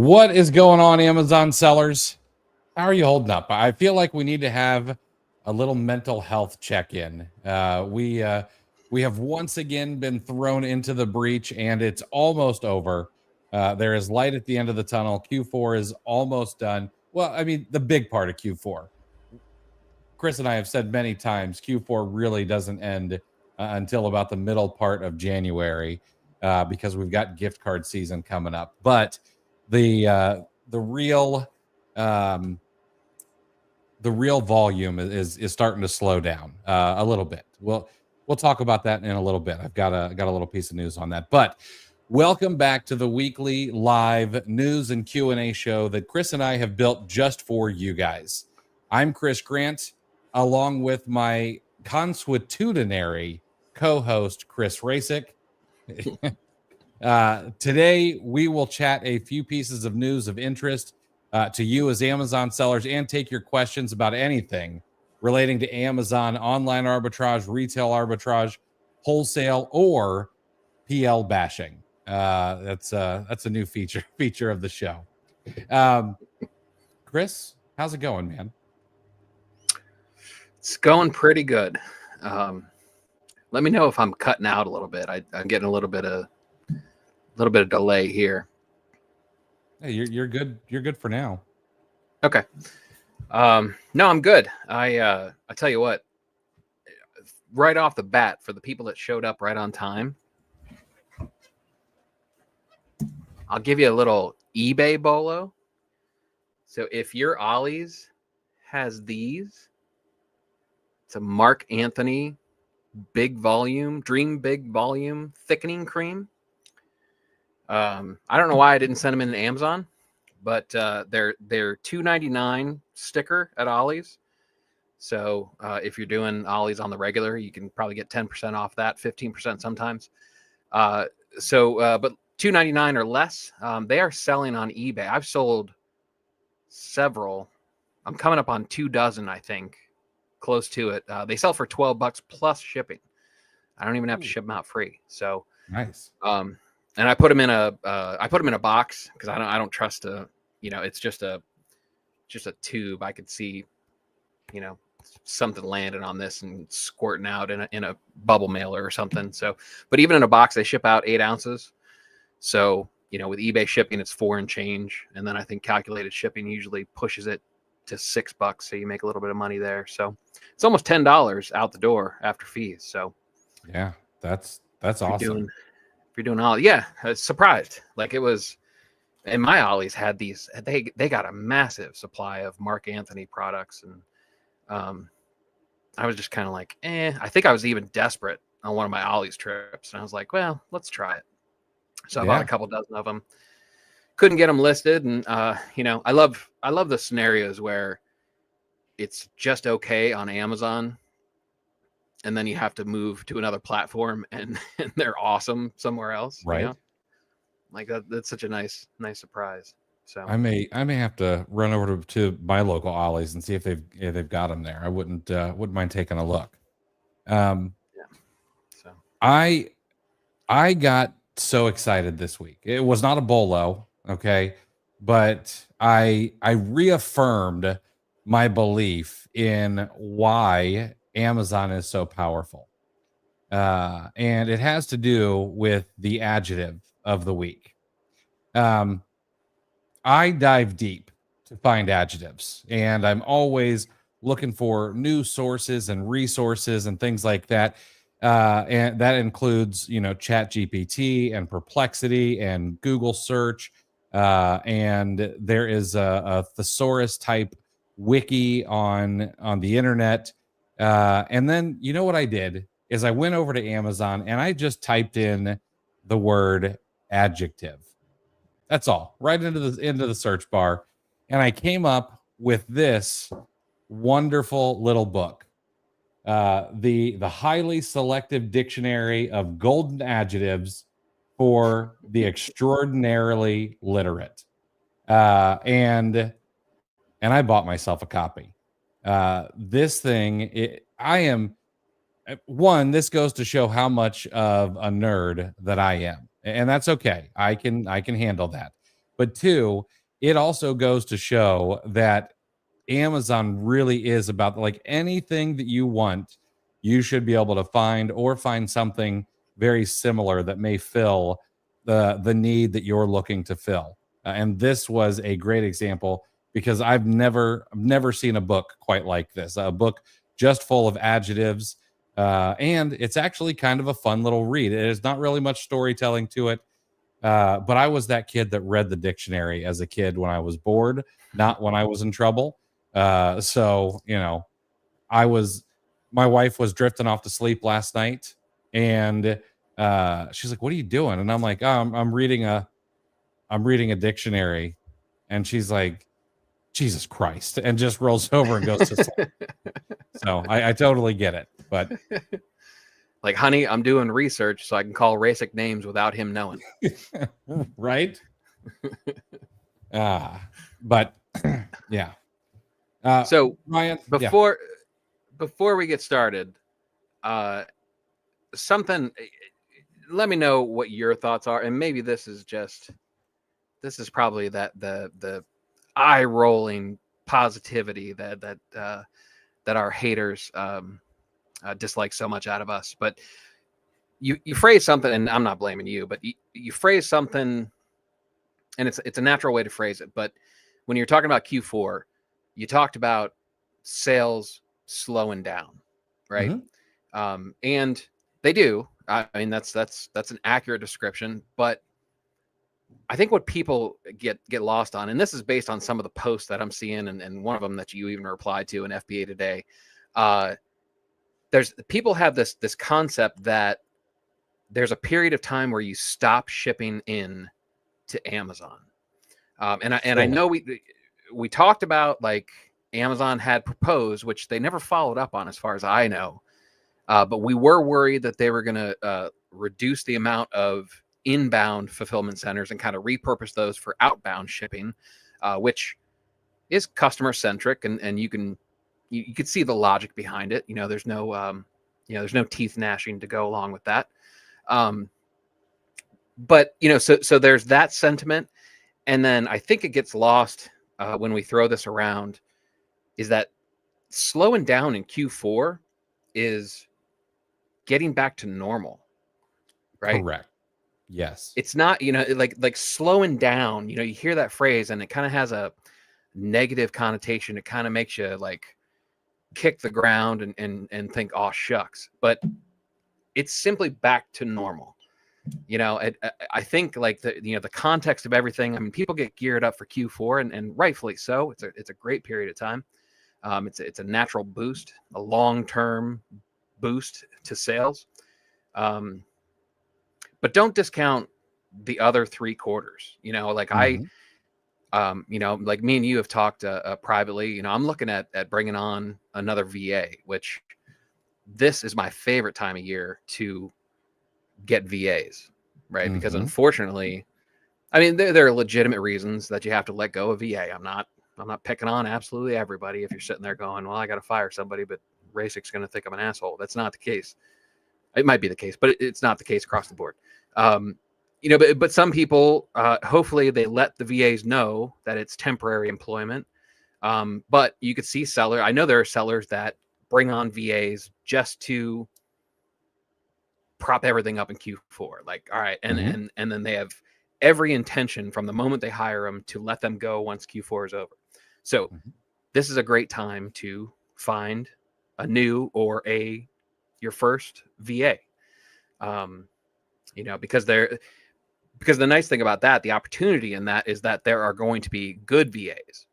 What is going on, Amazon sellers? How are you holding up? I feel like we need to have a little mental health check-in. We have once again been thrown into the breach, and it's almost over. There is light at the end of the tunnel. Q4 is almost done. Well, I mean, the big part of Q4. Chris and I have said many times, Q4 really doesn't end until about the middle part of January because we've got gift card season coming up. But the real volume is starting to slow down a little bit. We'll talk about that in a little bit. I've got a little piece of news on that. But welcome back to the weekly live news and Q&A show that Chris and I have built just for you guys. I'm Chris Grant, along with my consuetudinary co-host Chris Rasick. Today we will chat a few pieces of news of interest to you as Amazon sellers and take your questions about anything relating to Amazon online arbitrage, retail arbitrage, wholesale, or PL bashing. That's a new feature of the show. Chris, how's it going, man? It's going pretty good. Let me know if I'm cutting out a little bit. I'm getting a little bit of delay here. Hey, you're good. You're good for now. Okay. No, I'm good. I tell you what, right off the bat, for the people that showed up right on time, I'll give you a little eBay bolo. So if your Ollie's has these, it's a Mark Anthony Dream Big Volume thickening cream. I don't know why I didn't send them in Amazon, but they're $2.99 sticker at Ollie's. So if you're doing Ollie's on the regular, you can probably get 10% off that, 15% sometimes. But $2.99 or less. They are selling on eBay. I've sold several. I'm coming up on 24, I think, close to it. They sell for $12 plus shipping. I don't even have to ship them out free. So nice. And I put them in a box because I don't trust it's just a tube. I could see, something landing on this and squirting out in a bubble mailer or something. So, but even in a box, they ship out 8 ounces. So, with eBay shipping, it's 4 and change. And then I think calculated shipping usually pushes it to $6. So you make a little bit of money there. So it's almost $10 out the door after fees. So yeah, that's awesome. If you're doing Ollie, yeah, I was surprised. Like it was, and my Ollie's had these. They got a massive supply of Mark Anthony products, and I was just kind of like, I think I was even desperate on one of my Ollie's trips, and I was like, well, let's try it. So I bought a couple dozen of them. Couldn't get them listed, and I love the scenarios where it's just okay on Amazon, and then you have to move to another platform and they're awesome somewhere else. Right. Like that's such a nice surprise. So I may have to run over to my local Ollie's and see if they've got them there. I wouldn't mind taking a look. So I got so excited this week. It was not a bolo, okay, but I reaffirmed my belief in why Amazon is so powerful. And it has to do with the adjective of the week. I dive deep to find adjectives, and I'm always looking for new sources and resources and things like that. And that includes, ChatGPT and Perplexity and Google search. And there is a thesaurus type wiki on the internet. And then, what I did is I went over to Amazon and I just typed in the word adjective. That's all, right into the search bar. And I came up with this wonderful little book. The highly selective dictionary of golden adjectives for the extraordinarily literate. And I bought myself a copy. This thing, this goes to show how much of a nerd that I am, and that's okay. I can handle that. But two, it also goes to show that Amazon really is about, like, anything that you want, you should be able to find something very similar that may fill the need that you're looking to fill. And this was a great example because I've never seen a book quite like this. A book just full of adjectives, and it's actually kind of a fun little read. There's not really much storytelling to it, but I was that kid that read the dictionary as a kid when I was bored, not when I was in trouble. So, I was, my wife was drifting off to sleep last night, and she's like, "What are you doing?" And I'm like, "Oh, I'm reading a dictionary." And she's like, "Jesus Christ," and just rolls over and goes to sleep. So I totally get it, but Like, honey, I'm doing research so I can call Rasic names without him knowing. right. But yeah. So Ryan, yeah. before we get started, something, let me know what your thoughts are, and maybe this is probably the eye rolling positivity that our haters dislike so much out of us. But you phrase something, and I'm not blaming you, but you phrase something, and it's a natural way to phrase it. But when you're talking about Q4, you talked about sales slowing down, right? And they do. I mean, that's an accurate description. But I think what people get lost on, and this is based on some of the posts that I'm seeing, and one of them that you even replied to in FBA Today, there's people have this concept that there's a period of time where you stop shipping in to Amazon. I know we talked about, like, Amazon had proposed, which they never followed up on as far as I know. But we were worried that they were going to reduce the amount of inbound fulfillment centers and kind of repurpose those for outbound shipping, which is customer centric, and you can see the logic behind it. There's no teeth gnashing to go along with that. But so there's that sentiment, and then I think it gets lost when we throw this around, is that slowing down in Q4 is getting back to normal, right? Correct. Yes. It's not, like slowing down, you hear that phrase and it kind of has a negative connotation. It kind of makes you like kick the ground and think, oh shucks. But it's simply back to normal. I think, like, the context of everything. I mean, people get geared up for Q4, and rightfully so. It's a great period of time. It's a natural boost, a long-term boost to sales. But don't discount the other 3 quarters. Like like me and you have talked privately. I'm looking at bringing on another VA, which this is my favorite time of year to get VAs, right? Because unfortunately, I mean, there are legitimate reasons that you have to let go of VA. I'm not picking on absolutely everybody. If you're sitting there going, well, I got to fire somebody, but Rasic's going to think I'm an asshole. That's not the case. It might be the case, but it's not the case across the board. But some people, hopefully they let the VAs know that it's temporary employment. But you could see I know there are sellers that bring on VAs just to prop everything up in Q4. Like, all right. And then they have every intention from the moment they hire them to let them go once Q4 is over. So this is a great time to find a new or your first VA. Because the nice thing about that, the opportunity in that, is that there are going to be good VAs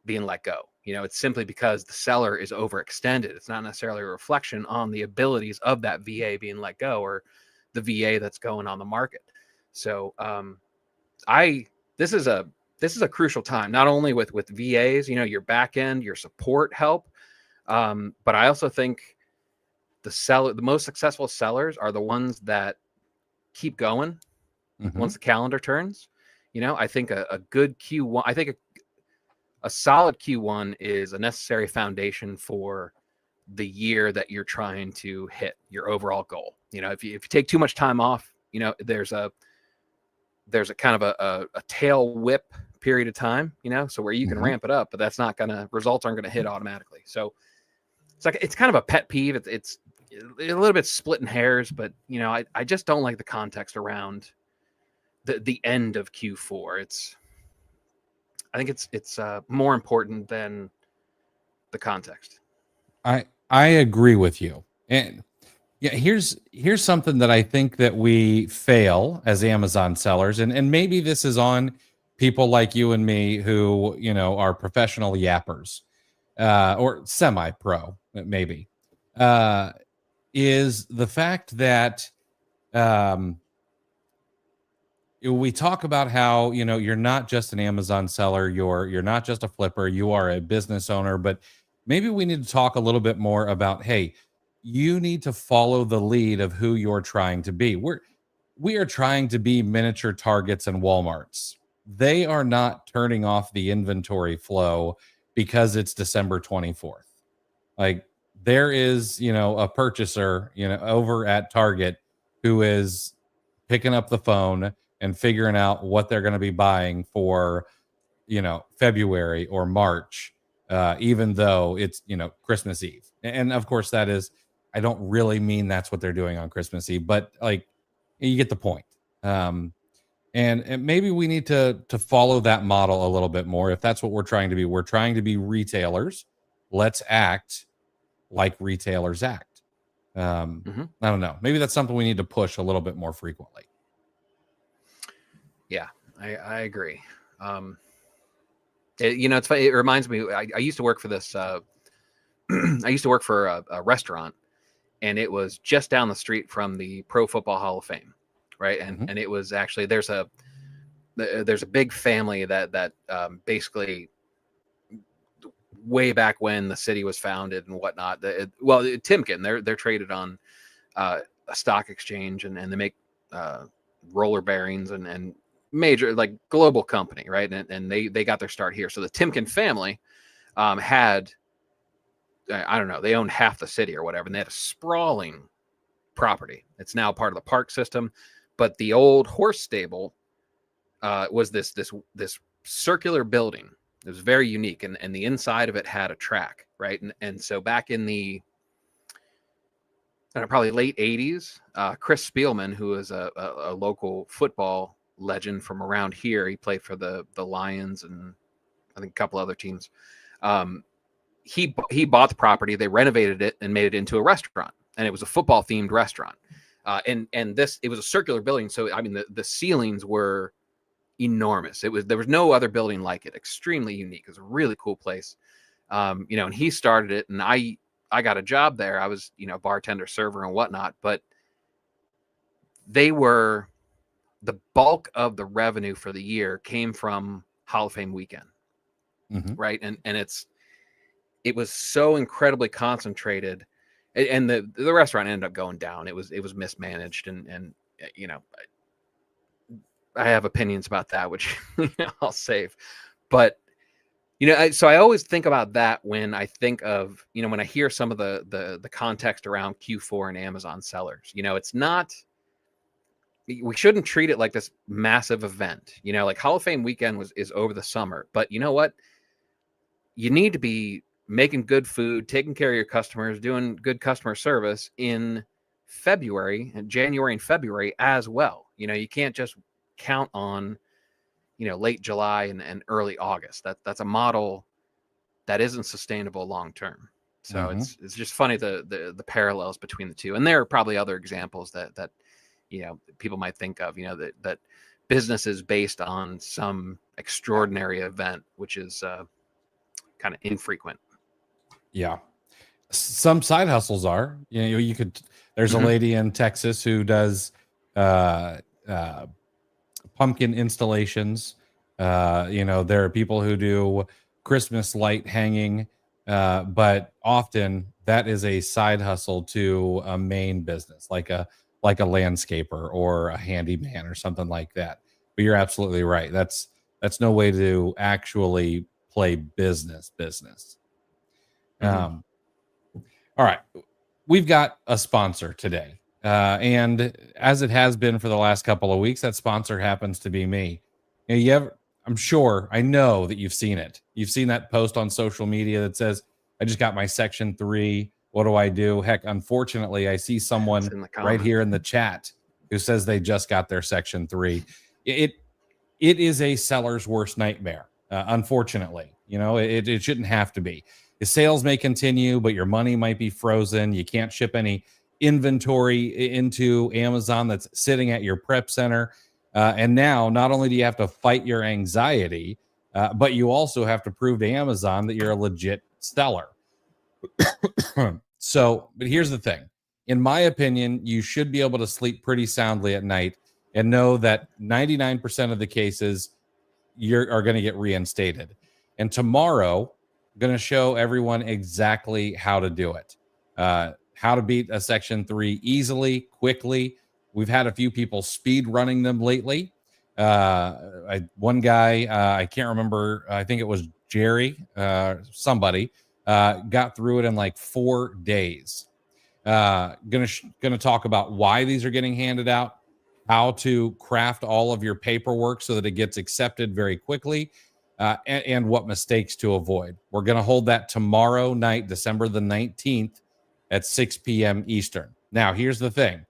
being let go. It's simply because the seller is overextended. It's not necessarily a reflection on the abilities of that VA being let go or the VA that's going on the market. So this is a crucial time, not only with VAs, your back end, your support help. But I also think the most successful sellers are the ones that keep going once the calendar turns. I think a good Q1, I think a solid Q1 is a necessary foundation for the year that you're trying to hit your overall goal. If you take too much time off, there's there's a kind of a tail whip period of time, so where you can Mhm. ramp it up, but that's not results aren't gonna hit automatically. So it's kind of a pet peeve. It's a little bit splitting hairs, but I just don't like the context around the end of Q4. I think it's more important than the context. I agree with you. And yeah, here's something that I think that we fail as Amazon sellers, and maybe this is on people like you and me who are professional yappers, or semi-pro, maybe, uh, is the fact that um, we talk about how you're not just an Amazon seller, you're not just a flipper, you are a business owner. But maybe we need to talk a little bit more about, hey, you need to follow the lead of who you're trying to be. We are trying to be miniature Targets and Walmarts. They are not turning off the inventory flow because it's December 24th. Like, there is a purchaser over at Target who is picking up the phone and figuring out what they're going to be buying for February or March, even though it's Christmas Eve. And of course, that is, I don't really mean that's what they're doing on Christmas Eve, but like, you get the point. And maybe we need to follow that model a little bit more. If that's what we're trying to be, we're trying to be retailers. Let's act like retailers act. I don't know. Maybe that's something we need to push a little bit more frequently. Yeah, I agree. It's funny. It reminds me. I used to work for this. I used to work for a restaurant, and it was just down the street from the Pro Football Hall of Fame, right? And it was actually there's a big family that basically way back when the city was founded and whatnot. Timken, they're traded on a stock exchange, and they make roller bearings and major, like, global company, right? And they got their start here. So the Timken family had, I don't know, they owned half the city or whatever, and they had a sprawling property. It's now part of the park system, but the old horse stable was this circular building. It was very unique, and the inside of it had a track, right? And so back in the probably late 80s, Chris Spielman, who is a local football legend from around here, he played for the Lions and I think a couple other teams. He bought the property, they renovated it and made it into a restaurant, and it was a football themed restaurant. And it was a circular building, so I mean the ceilings were enormous. There was no other building like it. Extremely unique. It was a really cool place. And he started it, and I got a job there. I was, bartender, server, and whatnot. But the bulk of the revenue for the year came from Hall of Fame weekend, right? And it was so incredibly concentrated, and the restaurant ended up going down. It was mismanaged, and I have opinions about that, which I'll save. But so I always think about that when I think of when I hear some of the context around Q4 and Amazon sellers. It's not. We shouldn't treat it like this massive event. Like Hall of Fame weekend is over the summer, but you know what? You need to be making good food, taking care of your customers, doing good customer service in February and January and February as well. You can't just count on late July and early August. That's a model that isn't sustainable long term. So it's just funny the parallels between the two. And there are probably other examples that people might think of, that business is based on some extraordinary event, which is kind of infrequent. Yeah. Some side hustles are, you could, there's a lady in Texas who does pumpkin installations. There are people who do Christmas light hanging, but often that is a side hustle to a main business, like a landscaper or a handyman or something like that. But you're absolutely right. That's no way to actually play business. All right. We've got a sponsor today. And as it has been for the last couple of weeks, that sponsor happens to be me. I know that you've seen it. You've seen that post on social media that says, I just got my section 3. What do I do? Heck, unfortunately, I see someone right here in the chat who says they just got their section 3. It is a seller's worst nightmare. Unfortunately, it shouldn't have to be. The sales may continue, but your money might be frozen. You can't ship any inventory into Amazon that's sitting at your prep center. And now, not only do you have to fight your anxiety, but you also have to prove to Amazon that you're a legit seller. But here's the thing. In my opinion, you should be able to sleep pretty soundly at night and know that 99% of the cases are going to get reinstated. And tomorrow, I'm going to show everyone exactly how to do it. How to beat a section 3 easily, quickly. We've had a few people speed running them lately. One guy, I can't remember, I think it was Jerry, somebody, got through it in like 4 days. Gonna talk about why these are getting handed out, how to craft all of your paperwork so that it gets accepted very quickly, and what mistakes to avoid. We're going to hold that tomorrow night, December the 19th at 6 p.m. Eastern. Now, here's the thing.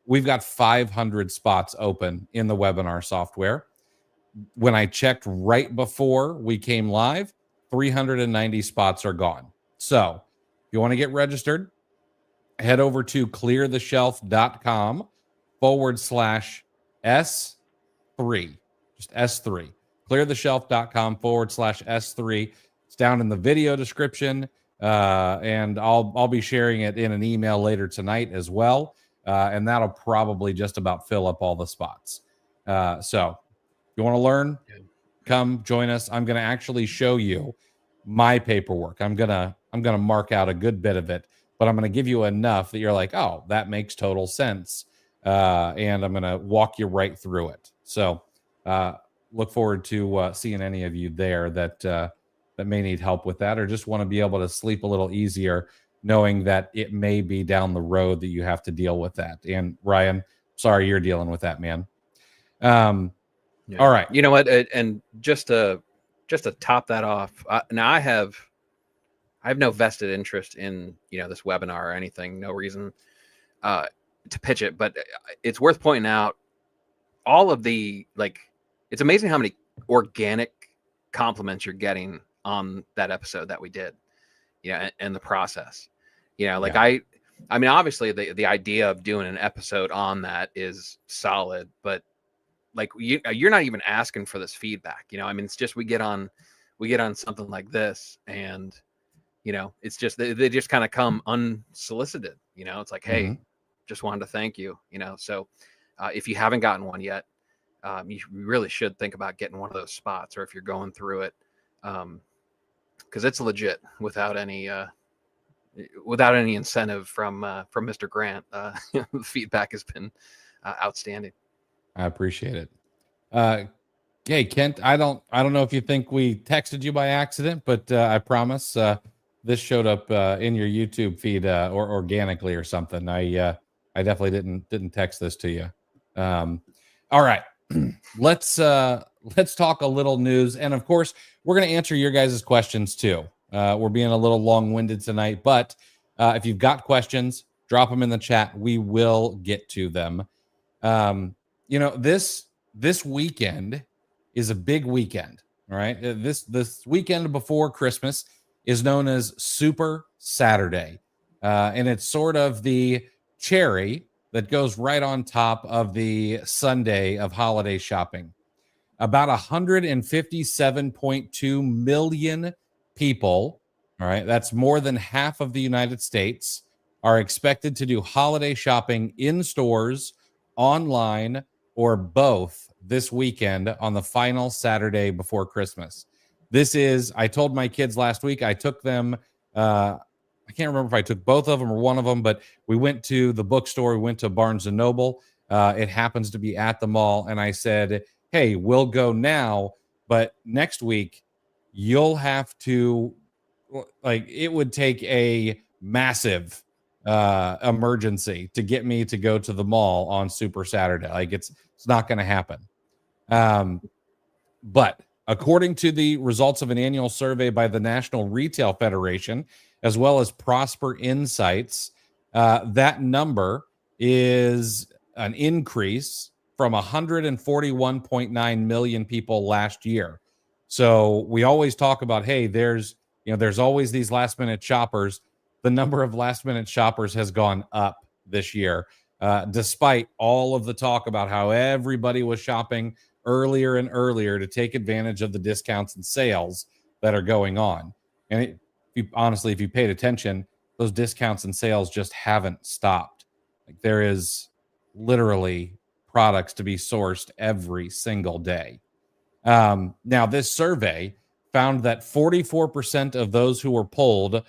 We've got 500 spots open in the webinar software. When I checked right before we came live, 390 spots are gone. So if you want to get registered, head over to cleartheshelf.com/S3. Just S3. Cleartheshelf.com/S3. It's down in the video description. And I'll be sharing it in an email later tonight as well. And that'll probably just about fill up all the spots. So if you want to learn, come join us. I'm going to actually show you my paperwork. I'm going to mark out a good bit of it, but I'm going to give you enough that you're like, oh, that makes total sense. And I'm going to walk you right through it. So look forward to seeing any of you there that may need help with that, or just want to be able to sleep a little easier, knowing that it may be down the road that you have to deal with that. And Ryan, sorry you're dealing with that, man. All right. You know what? And just to top that off, now I have no vested interest in this webinar or anything. No reason to pitch it, but it's worth pointing out all of the it's amazing how many organic compliments you're getting on that episode that we did, and the process. I mean, obviously the idea of doing an episode on that is solid, but you're not even asking for this feedback. I mean, it's just we get on something like this, and it's just they just kind of come unsolicited. It's like, hey, just wanted to thank you. So if you haven't gotten one yet, you really should think about getting one of those spots, or if you're going through it, because it's legit without any incentive from Mr. Grant. The feedback has been outstanding. I appreciate it. Hey, Kent, I don't know if you think we texted you by accident, but I promise this showed up in your YouTube feed or organically or something. I definitely didn't text this to you. All right. Let's talk a little news, and of course we're going to answer your guys' questions too. We're being a little long-winded tonight, but if you've got questions, drop them in the chat. We will get to them. This weekend is a big weekend. All right, this weekend before Christmas is known as Super Saturday, and it's sort of the cherry that goes right on top of the Sunday of holiday shopping. About 157.2 million people, all right, that's more than half of the United States, are expected to do holiday shopping in stores, online, or both this weekend on the final Saturday before Christmas. I told my kids last week, I took them, I can't remember if I took both of them or one of them, but we went to the bookstore. We went to Barnes & Noble. It happens to be at the mall. And I said, hey, we'll go now, but next week you'll have to, it would take a massive emergency to get me to go to the mall on Super Saturday. Like it's not going to happen. But according to the results of an annual survey by the National Retail Federation, as well as Prosper Insights, that number is an increase from 141.9 million people last year. So we always talk about, hey, there's always these last minute shoppers. The number of last minute shoppers has gone up this year, despite all of the talk about how everybody was shopping earlier and earlier to take advantage of the discounts and sales that are going on. And if you paid attention, those discounts and sales just haven't stopped. Like there is literally products to be sourced every single day. Now, this survey found that 44% of those who were polled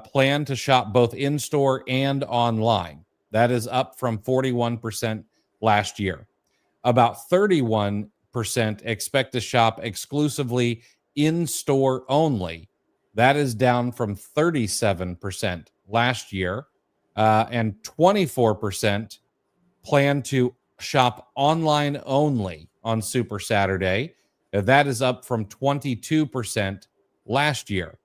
plan to shop both in-store and online. That is up from 41% last year. About 31% expect to shop exclusively in-store only. That is down from 37% last year. And 24% plan to shop online only on Super Saturday. That is up from 22% last year.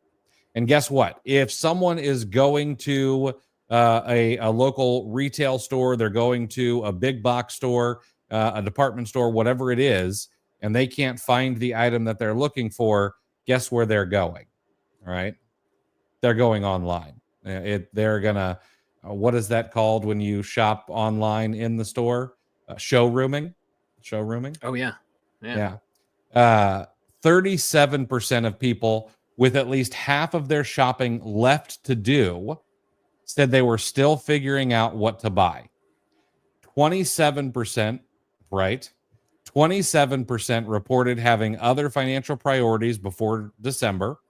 And guess what? If someone is going to a local retail store, they're going to a big box store, a department store, whatever it is, and they can't find the item that they're looking for, guess where they're going? All right. They're going online. They're going to, what is that called when you shop online in the store? Showrooming. Oh, yeah. Yeah. 37% of people with at least half of their shopping left to do said they were still figuring out what to buy. 27%, right? 27% reported having other financial priorities before December.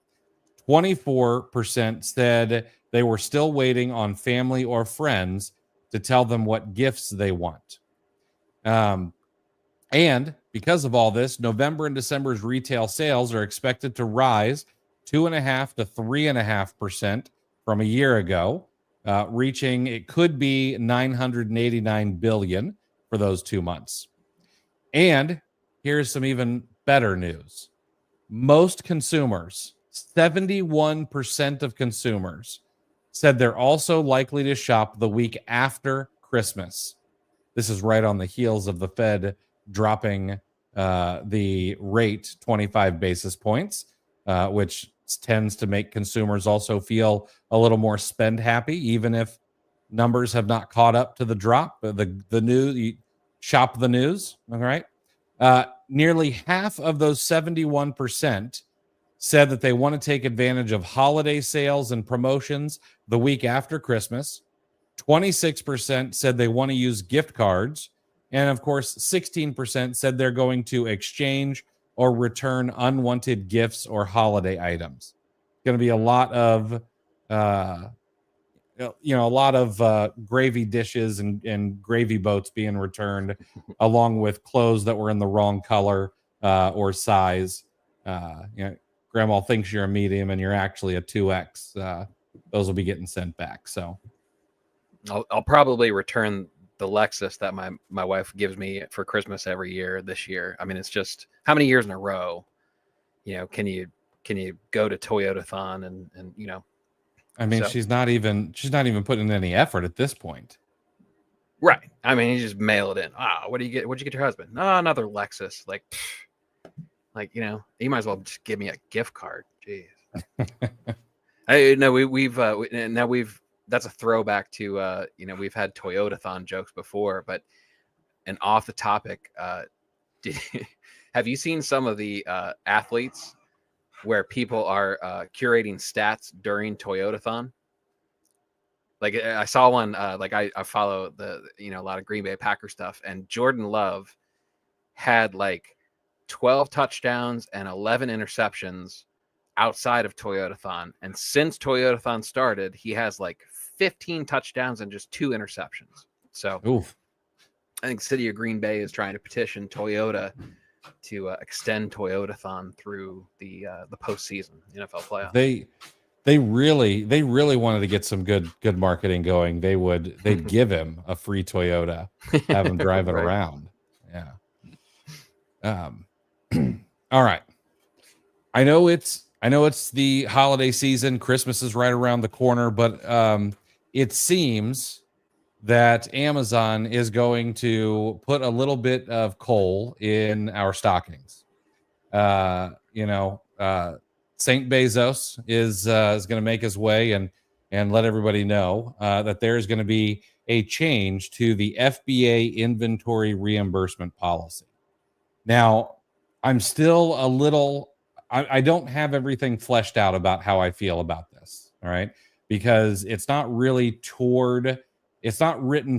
24% said they were still waiting on family or friends to tell them what gifts they want. And because of all this, November and December's retail sales are expected to rise 2.5% to 3.5% from a year ago, reaching, it could be $989 billion for those 2 months. And here's some even better news. Most consumers, 71% of consumers, said they're also likely to shop the week after Christmas. This is right on the heels of the Fed dropping the rate 25 basis points, which tends to make consumers also feel a little more spend happy, even if numbers have not caught up to the drop. The news, shop the news. All right. Nearly half of those 71% said that they want to take advantage of holiday sales and promotions the week after Christmas. 26% said they want to use gift cards. And of course, 16% said they're going to exchange or return unwanted gifts or holiday items. Going to be a lot of, gravy dishes and gravy boats being returned, along with clothes that were in the wrong color or size. Grandma thinks you're a medium and you're actually a 2X. Those will be getting sent back. So I'll probably return the Lexus that my wife gives me for Christmas every year this year. I mean, it's just how many years in a row, can you go to Toyotathon and I mean, so, she's not even putting in any effort at this point. Right. I mean, you just mail it in. What'd you get your husband? Another Lexus. You might as well just give me a gift card. Jeez. That's a throwback to, we've had Toyotathon jokes before, and off the topic, have you seen some of the athletes where people are curating stats during Toyotathon? Like I saw one, I follow a lot of Green Bay Packer stuff, and Jordan Love had 12 touchdowns and 11 interceptions outside of Toyotathon. And since Toyotathon started, he has 15 touchdowns and just 2 interceptions. So oof. I think City of Green Bay is trying to petition Toyota to extend Toyotathon through the postseason NFL playoffs. they really wanted to get some good marketing going. They'd give him a free Toyota, have him drive it Right. around. Yeah. All right. I know it's the holiday season. Christmas is right around the corner, but it seems that Amazon is going to put a little bit of coal in our stockings. Saint Bezos is going to make his way and let everybody know that there is going to be a change to the FBA inventory reimbursement policy. Now, I'm still a little, I don't have everything fleshed out about how I feel about this. All right. Because it's not written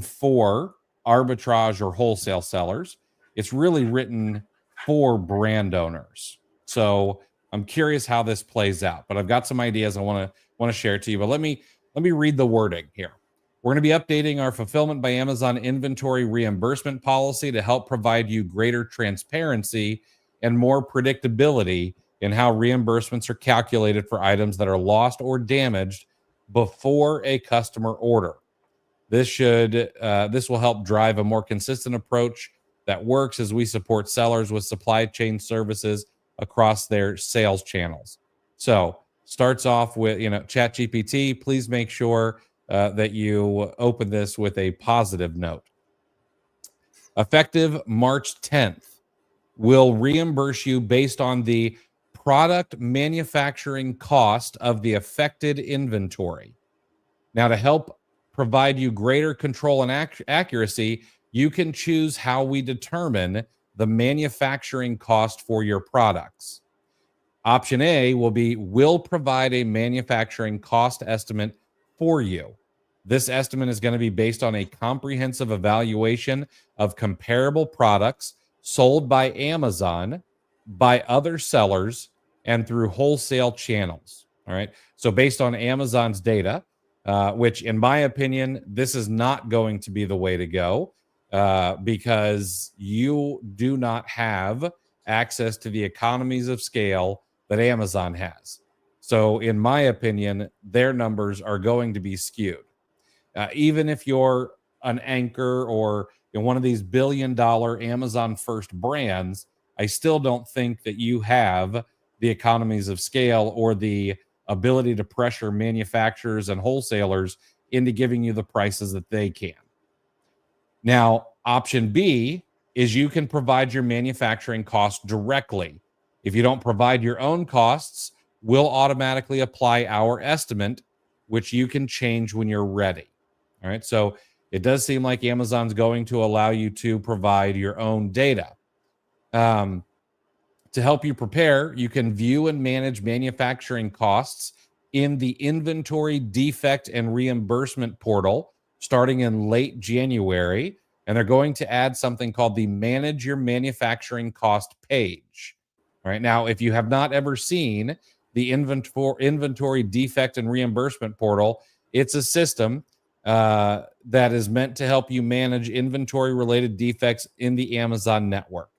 for arbitrage or wholesale sellers. It's really written for brand owners. So I'm curious how this plays out, but I've got some ideas I want to share it to you. But let me read the wording here. We're going to be updating our Fulfillment by Amazon inventory reimbursement policy to help provide you greater transparency and more predictability in how reimbursements are calculated for items that are lost or damaged before a customer order. This will help drive a more consistent approach that works as we support sellers with supply chain services across their sales channels. So starts off with, ChatGPT. Please make sure that you open this with a positive note. Effective March 10th, will reimburse you based on the product manufacturing cost of the affected inventory. Now, to help provide you greater control and accuracy, you can choose how we determine the manufacturing cost for your products. Option A will provide a manufacturing cost estimate for you. This estimate is going to be based on a comprehensive evaluation of comparable products sold by Amazon, by other sellers, and through wholesale channels. All right. So based on Amazon's data, which in my opinion, this is not going to be the way to go because you do not have access to the economies of scale that Amazon has. So in my opinion, their numbers are going to be skewed. Even if you're an Anchor or one of these billion-dollar Amazon first brands, I still don't think that you have the economies of scale or the ability to pressure manufacturers and wholesalers into giving you the prices that they can. Now, option B is you can provide your manufacturing costs directly. If you don't provide your own costs, we'll automatically apply our estimate, which you can change when you're ready. All right. So it does seem like Amazon's going to allow you to provide your own data. To help you prepare, you can view and manage manufacturing costs in the Inventory Defect and Reimbursement portal starting in late January. And they're going to add something called the Manage Your Manufacturing Cost page. All right. Now, if you have not ever seen the Inventory Defect and Reimbursement portal, it's a system that is meant to help you manage inventory-related defects in the Amazon network.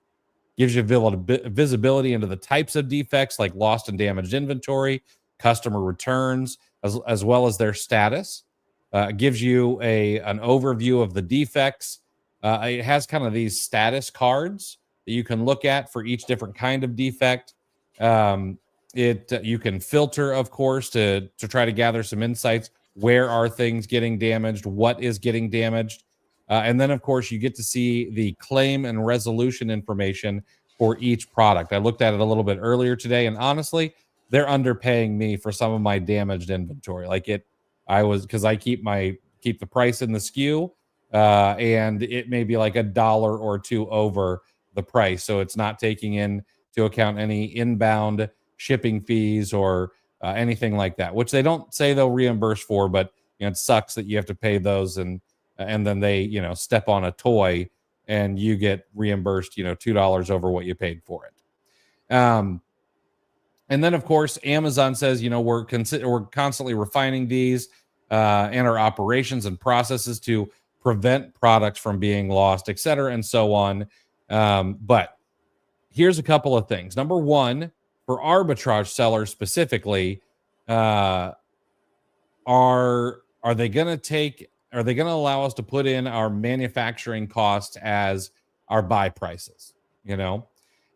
Gives you visibility into the types of defects like lost and damaged inventory, customer returns, as well as their status. Gives you an overview of the defects. It has kind of these status cards that you can look at for each different kind of defect. You can filter, of course, to try to gather some insights. Where are things getting damaged? What is getting damaged? And then, of course, you get to see the claim and resolution information for each product. I looked at it a little bit earlier today, and honestly, they're underpaying me for some of my damaged inventory. Because I keep the price in the SKU, and it may be like $1 or $2 over the price. So it's not taking into account any inbound shipping fees or anything like that, which they don't say they'll reimburse for, but it sucks that you have to pay those and then they step on a toy and you get reimbursed $2 over what you paid for it. And then of course Amazon says we're constantly refining these and our operations and processes to prevent products from being lost, et cetera, and so on. But here's a couple of things. Number one, for arbitrage sellers specifically, are they going to allow us to put in our manufacturing costs as our buy prices,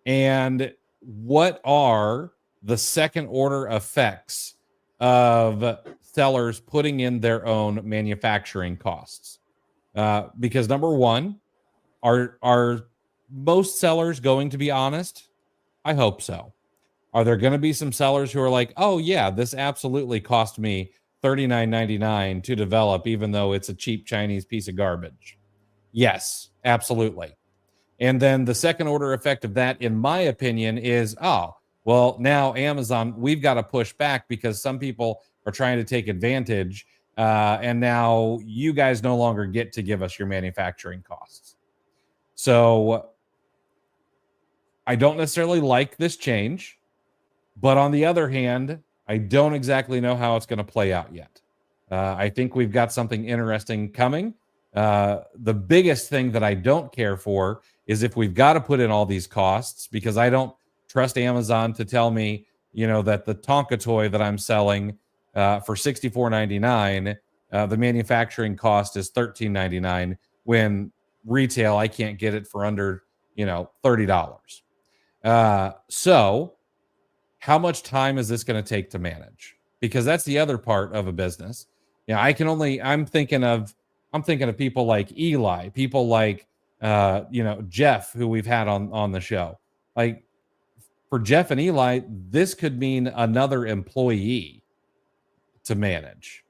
and what are the second order effects of sellers putting in their own manufacturing costs? Because number one, are most sellers going to be honest? I hope so. Are there going to be some sellers who are like, oh yeah, this absolutely cost me $39.99 to develop, even though it's a cheap Chinese piece of garbage? Yes, absolutely. And then the second order effect of that, in my opinion, is, oh, well, now Amazon, we've got to push back because some people are trying to take advantage. And now you guys no longer get to give us your manufacturing costs. So I don't necessarily like this change, but on the other hand, I don't exactly know how it's going to play out yet. I think we've got something interesting coming. The biggest thing that I don't care for is if we've got to put in all these costs, because I don't trust Amazon to tell me, that the Tonka toy that I'm selling for $64.99, the manufacturing cost is $13.99, when retail I can't get it for under, $30. So how much time is this going to take to manage? Because that's the other part of a business. I'm thinking of people like Eli, people like Jeff, who we've had on the show. Like, for Jeff and Eli, this could mean another employee to manage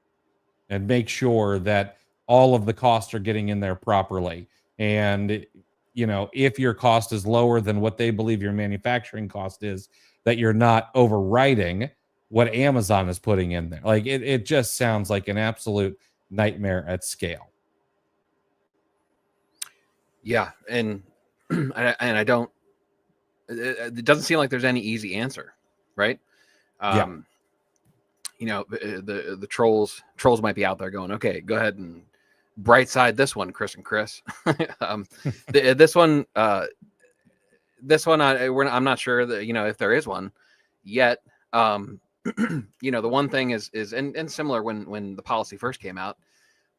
and make sure that all of the costs are getting in there properly. And if your cost is lower than what they believe your manufacturing cost is, that you're not overriding what Amazon is putting in there. Like, it just sounds like an absolute nightmare at scale. Yeah, and I don't. It doesn't seem like there's any easy answer, right? The trolls might be out there going, okay, go ahead and bright side this one, Chris and Chris. This one, I'm not sure that if there is one yet. The one thing is and similar when the policy first came out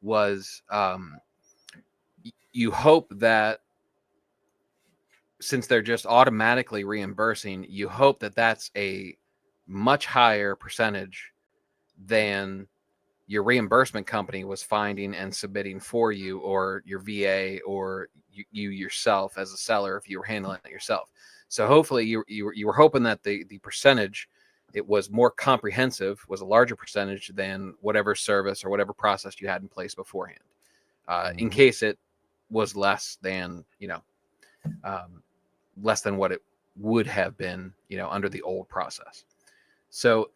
was you hope that since they're just automatically reimbursing, you hope that that's a much higher percentage than your reimbursement company was finding and submitting for you, or your VA, or you yourself as a seller if you were handling it yourself. So hopefully you were hoping that the percentage, it was more comprehensive, was a larger percentage than whatever service or whatever process you had in place beforehand, in case it was less than what it would have been under the old process. So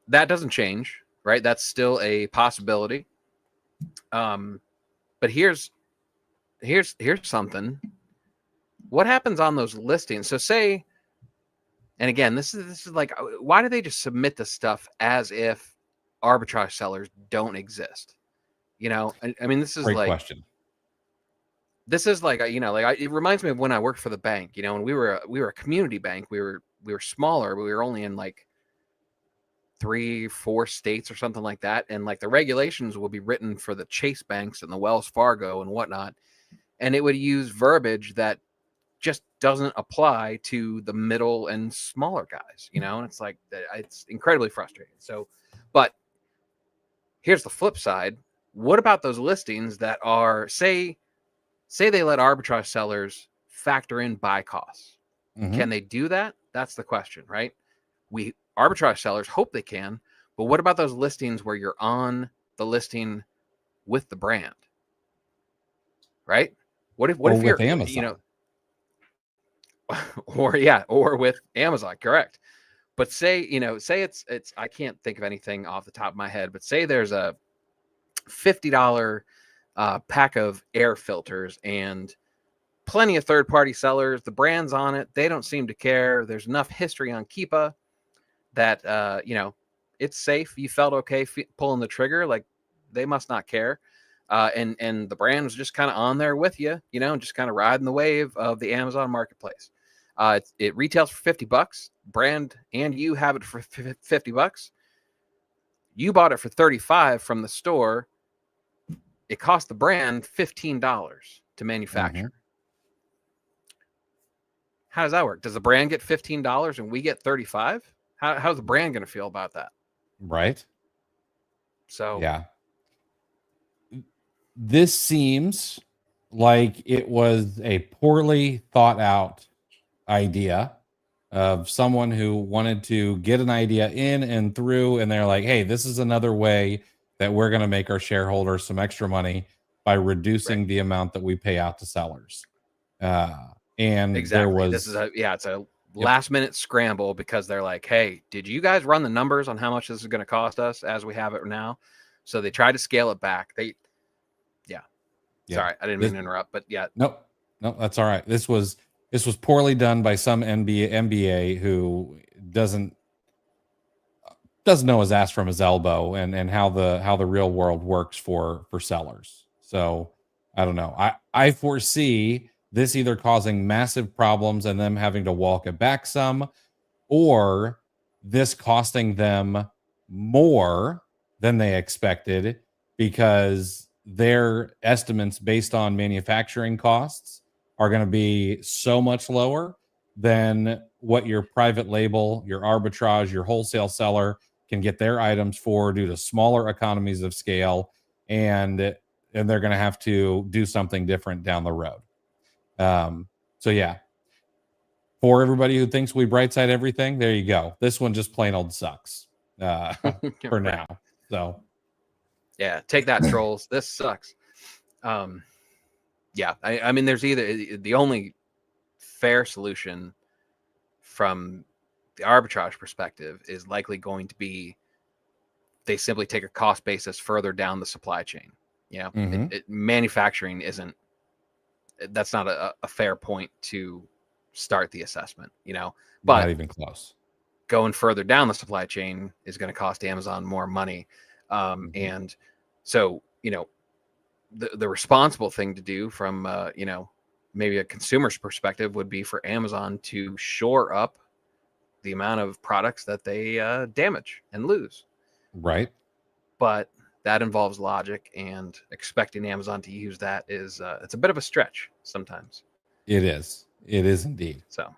that doesn't change, right? That's still a possibility. But here's something. What happens on those listings? So say, and again, this is like, why do they just submit this stuff as if arbitrage sellers don't exist? I mean, this is Great like question. This is like, it reminds me of when I worked for the bank, when we were a community bank. We were smaller, but we were only in like 3-4 states or something like that. And like the regulations would be written for the Chase banks and the Wells Fargo and whatnot. And it would use verbiage that just doesn't apply to the middle and smaller guys, and it's like, it's incredibly frustrating. So, but here's the flip side. What about those listings that are, say they let arbitrage sellers factor in buy costs? Mm-hmm. Can they do that? That's the question, right? We arbitrage sellers hope they can, but what about those listings where you're on the listing with the brand, right? What if you're Amazon? Or with Amazon, correct? But say it's I can't think of anything off the top of my head, but say there's a $50 pack of air filters and plenty of third-party sellers. The brand's on it. They don't seem to care. There's enough history on Keepa that it's safe. You felt okay pulling the trigger. Like, they must not care. And the brand was just kind of on there with you, just kind of riding the wave of the Amazon marketplace. It retails for $50. Brand and you have it for $50. You bought it for $35 from the store. It cost the brand $15 to manufacture. Mhm. How does that work? Does the brand get $15 and we get $35? How's the brand going to feel about that? Right. So Yeah. This seems like it was a poorly thought out idea of someone who wanted to get an idea in and through, and they're like, hey, this is another way that we're going to make our shareholders some extra money by reducing the amount that we pay out to sellers. And exactly. there was This is it's a last minute scramble because they're like, hey, did you guys run the numbers on how much this is going to cost us as we have it now? So they tried to scale it back. Sorry, I didn't mean to interrupt, but no, that's all right. This was poorly done by some MBA who doesn't know his ass from his elbow and how the real world works for sellers. So I don't know. I foresee this either causing massive problems and them having to walk it back some, or this costing them more than they expected because their estimates based on manufacturing costs are going to be so much lower than what your private label, your arbitrage, your wholesale seller can get their items for due to smaller economies of scale, and they're going to have to do something different down the road. So yeah, for everybody who thinks we brightside everything, there you go. This one just plain old sucks for now. So yeah, take that, trolls. This sucks. Yeah, I mean, there's either the only fair solution from the arbitrage perspective is likely going to be they simply take a cost basis further down the supply chain. You know, manufacturing that's not a fair point to start the assessment, you know, but not even close. Going further down the supply chain is going to cost Amazon more money. And so, you know, the responsible thing to do from, you know, maybe a consumer's perspective would be for Amazon to shore up the amount of products that they damage and lose. Right. But that involves logic, and expecting Amazon to use that is it's a bit of a stretch sometimes. It is indeed. So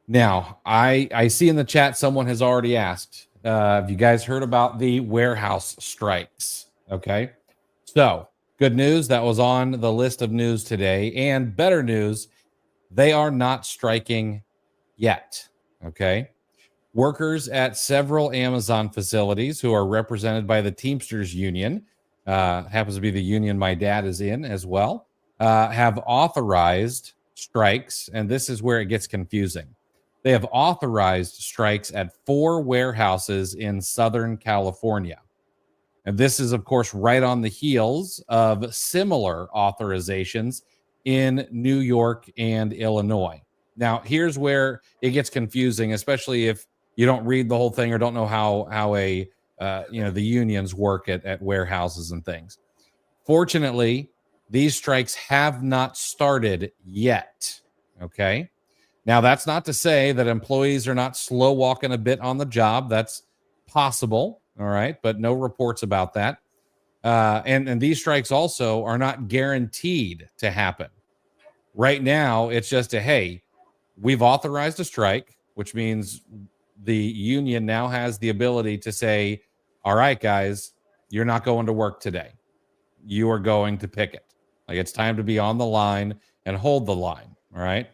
now I see in the chat someone has already asked, have you guys heard about the warehouse strikes? Okay. So good news, that was on the list of news today, and better news, they are not striking yet. Okay. Workers at several Amazon facilities who are represented by the Teamsters Union, happens to be the union my dad is in as well, have authorized strikes. And this is where it gets confusing. They have authorized strikes at 4 warehouses in Southern California. And this is, of course, right on the heels of similar authorizations in New York and Illinois. Now, here's where it gets confusing, especially if you don't read the whole thing or don't know how a the unions work at warehouses and things. Fortunately, these strikes have not started yet. Okay. Now, that's not to say that employees are not slow walking a bit on the job. That's possible. All right. But no reports about that. And these strikes also are not guaranteed to happen. Right now, it's just hey, we've authorized a strike, which means the union now has the ability to say, all right, guys, you're not going to work today. You are going to picket. Like, it's time to be on the line and hold the line. All right.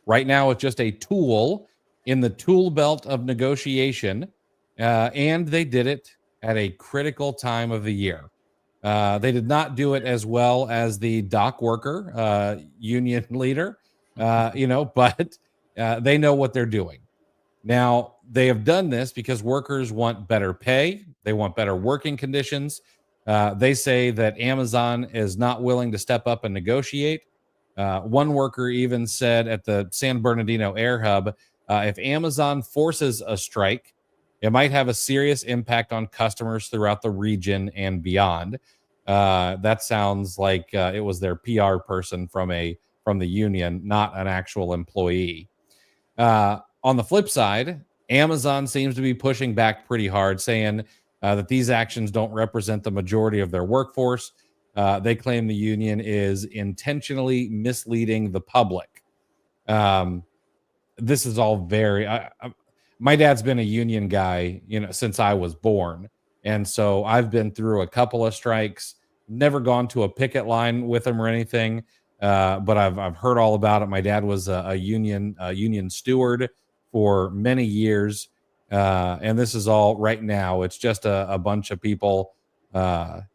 Right now, it's just a tool in the tool belt of negotiation. And they did it at a critical time of the year. They did not do it as well as the dock worker union leader, but they know what they're doing. Now, they have done this because workers want better pay. They want better working conditions. They say that Amazon is not willing to step up and negotiate. One worker even said at the San Bernardino Air Hub, if Amazon forces a strike, it might have a serious impact on customers throughout the region and beyond. That sounds like it was their PR person from the union, not an actual employee. On the flip side, Amazon seems to be pushing back pretty hard, saying that these actions don't represent the majority of their workforce. They claim the union is intentionally misleading the public. This is all very. My dad's been a union guy, since I was born, and so I've been through a couple of strikes. Never gone to a picket line with him or anything, but I've heard all about it. My dad was a union steward for many years, and this is all right now. It's just a bunch of people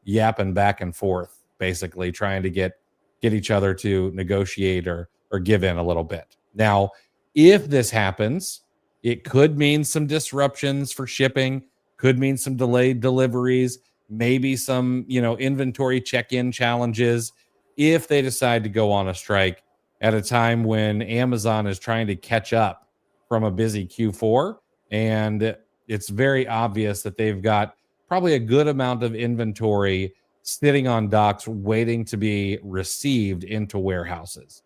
yapping back and forth, basically trying to get each other to negotiate or give in a little bit. Now, if this happens, it could mean some disruptions for shipping, could mean some delayed deliveries, maybe some, inventory check-in challenges if they decide to go on a strike at a time when Amazon is trying to catch up from a busy Q4. And it's very obvious that they've got probably a good amount of inventory sitting on docks waiting to be received into warehouses.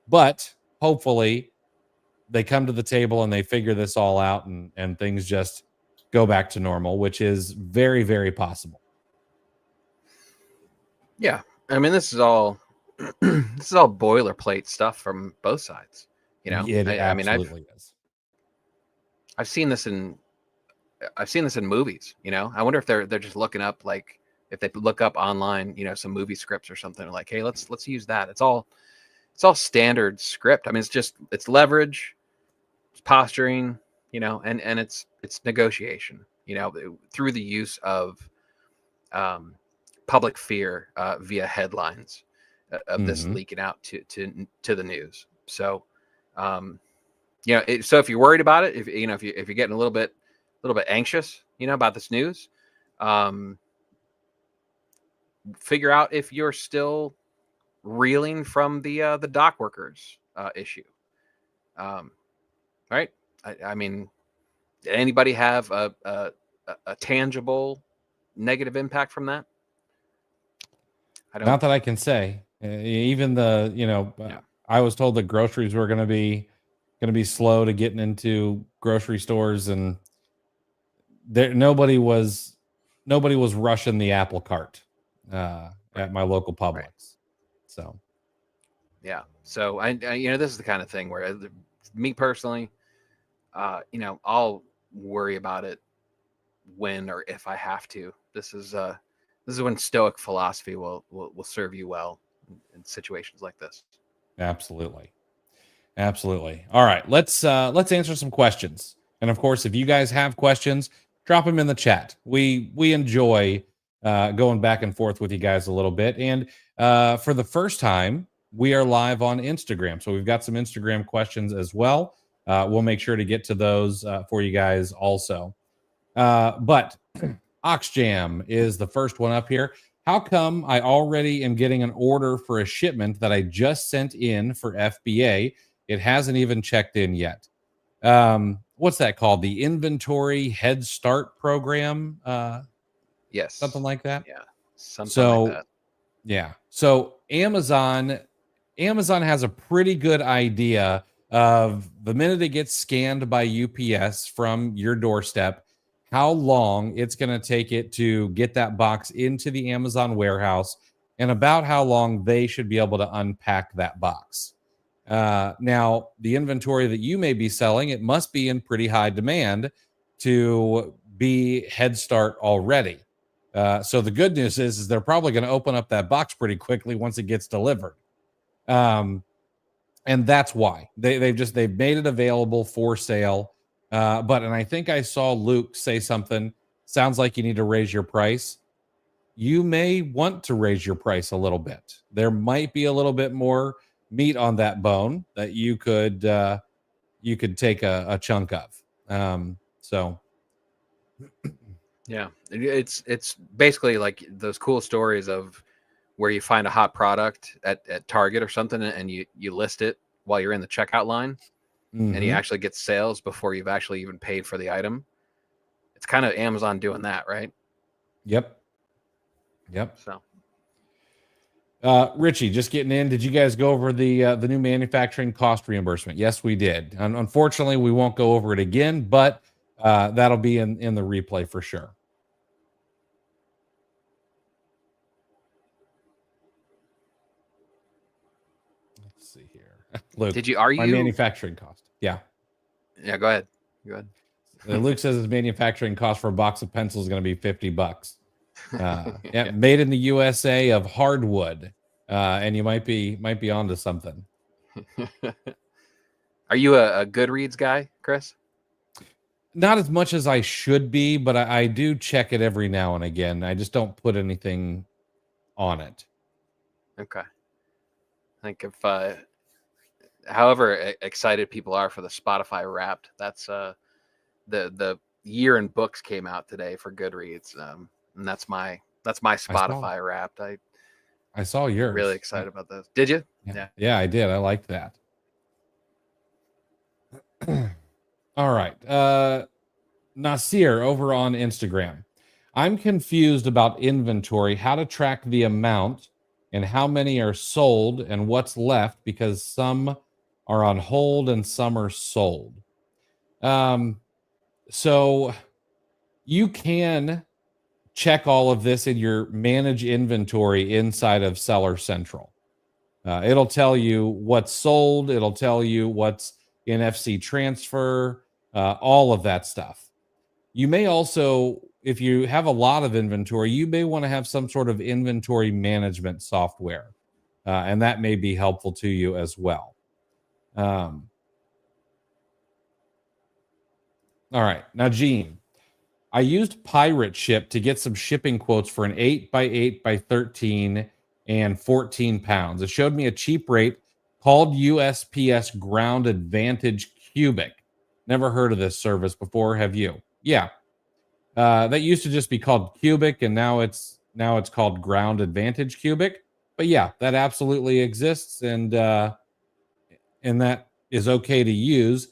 But hopefully they come to the table and they figure this all out, and things just go back to normal, which is very, very possible. Yeah. I mean, this is all this is all boilerplate stuff from both sides. It absolutely is. I've seen this in movies. I wonder if they're just looking up, like, if they look up online, some movie scripts or something, like, hey, let's use that. It's all standard script. I mean, it's leverage, it's posturing, and it's negotiation, through the use of public fear via headlines of this leaking out to the news. So, so if you're worried about it, if you're getting a little bit anxious, about this news, figure out if you're still reeling from the dock workers issue. Right? I mean, did anybody have a tangible negative impact from that? Not that I can say. Even I was told that groceries were going to be slow to getting into grocery stores, and nobody was rushing the apple cart at my local Publix. Right. So, yeah. So I this is the kind of thing where me personally, I'll worry about it when or if I have to. This is when Stoic philosophy will serve you well in situations like this. Absolutely. All right, let's answer some questions. And of course, if you guys have questions, drop them in the chat. We enjoy going back and forth with you guys a little bit. And for the first time, we are live on Instagram. So we've got some Instagram questions as well. We'll make sure to get to those for you guys also. But Oxjam is the first one up here. How come I already am getting an order for a shipment that I just sent in for FBA? It hasn't even checked in yet. What's that called? The Inventory Head Start Program? Yes. Something like that? Yeah. Something like that. Yeah. So Amazon has a pretty good idea of the minute it gets scanned by UPS from your doorstep, how long it's going to take it to get that box into the Amazon warehouse, and about how long they should be able to unpack that box. Now, the inventory that you may be selling, it must be in pretty high demand to be Head Start already. So the good news is they're probably going to open up that box pretty quickly once it gets delivered. And that's why they've made it available for sale. And I think I saw Luke say something, sounds like you need to raise your price. You may want to raise your price a little bit. There might be a little bit more meat on that bone that you could take a chunk of. So yeah, it's basically like those cool stories of where you find a hot product at Target or something, and you list it while you're in the checkout line, and you actually get sales before you've actually even paid for the item. It's kind of Amazon doing that, right? Yep. So, Richie, just getting in. Did you guys go over the new manufacturing cost reimbursement? Yes, we did. Unfortunately, we won't go over it again, but that'll be in the replay for sure. Luke, Are my you? manufacturing cost. Yeah. Yeah, go ahead. Go ahead. Luke says his manufacturing cost for a box of pencils is going to be $50. Yeah, made in the USA of hardwood. And you might be onto something. Are you a Goodreads guy, Chris? Not as much as I should be, but I do check it every now and again. I just don't put anything on it. Okay. I think if however excited people are for the Spotify Wrapped, that's the year in books came out today for Goodreads, and that's my Spotify Wrapped. I saw yours. Really excited about this. Did you? Yeah, I did. I liked that. All right. Nasir over on Instagram. I'm confused about inventory, how to track the amount and how many are sold and what's left, because some are on hold and some are sold. So you can check all of this in your manage inventory inside of Seller Central. It'll tell you what's sold. It'll tell you what's in FC transfer, all of that stuff. You may also, if you have a lot of inventory, you may want to have some sort of inventory management software, and that may be helpful to you as well. All right. Now, Gene, I used Pirate Ship to get some shipping quotes for an 8x8x13 and 14 pounds. It showed me a cheap rate called USPS Ground Advantage Cubic. Never heard of this service before. Have you? Yeah. That used to just be called Cubic, and now it's called Ground Advantage Cubic. But yeah, that absolutely exists, and that is okay to use.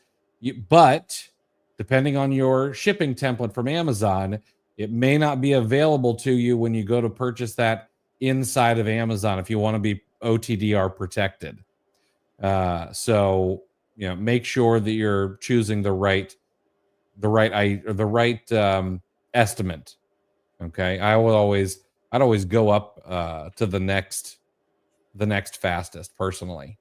But depending on your shipping template from Amazon, it may not be available to you when you go to purchase that inside of Amazon if you want to be OTDR protected. So make sure that you're choosing the right estimate. Okay, I'd always go up to the next fastest personally.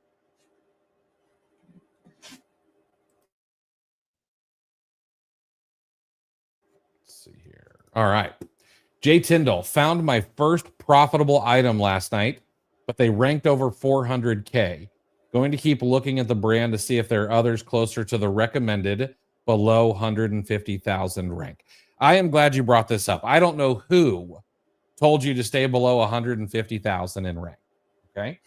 Let's see here. All right. Jay Tyndall found my first profitable item last night, but they ranked over 400K. Going to keep looking at the brand to see if there are others closer to the recommended below 150,000 rank. I am glad you brought this up. I don't know who told you to stay below 150,000 in rank, okay?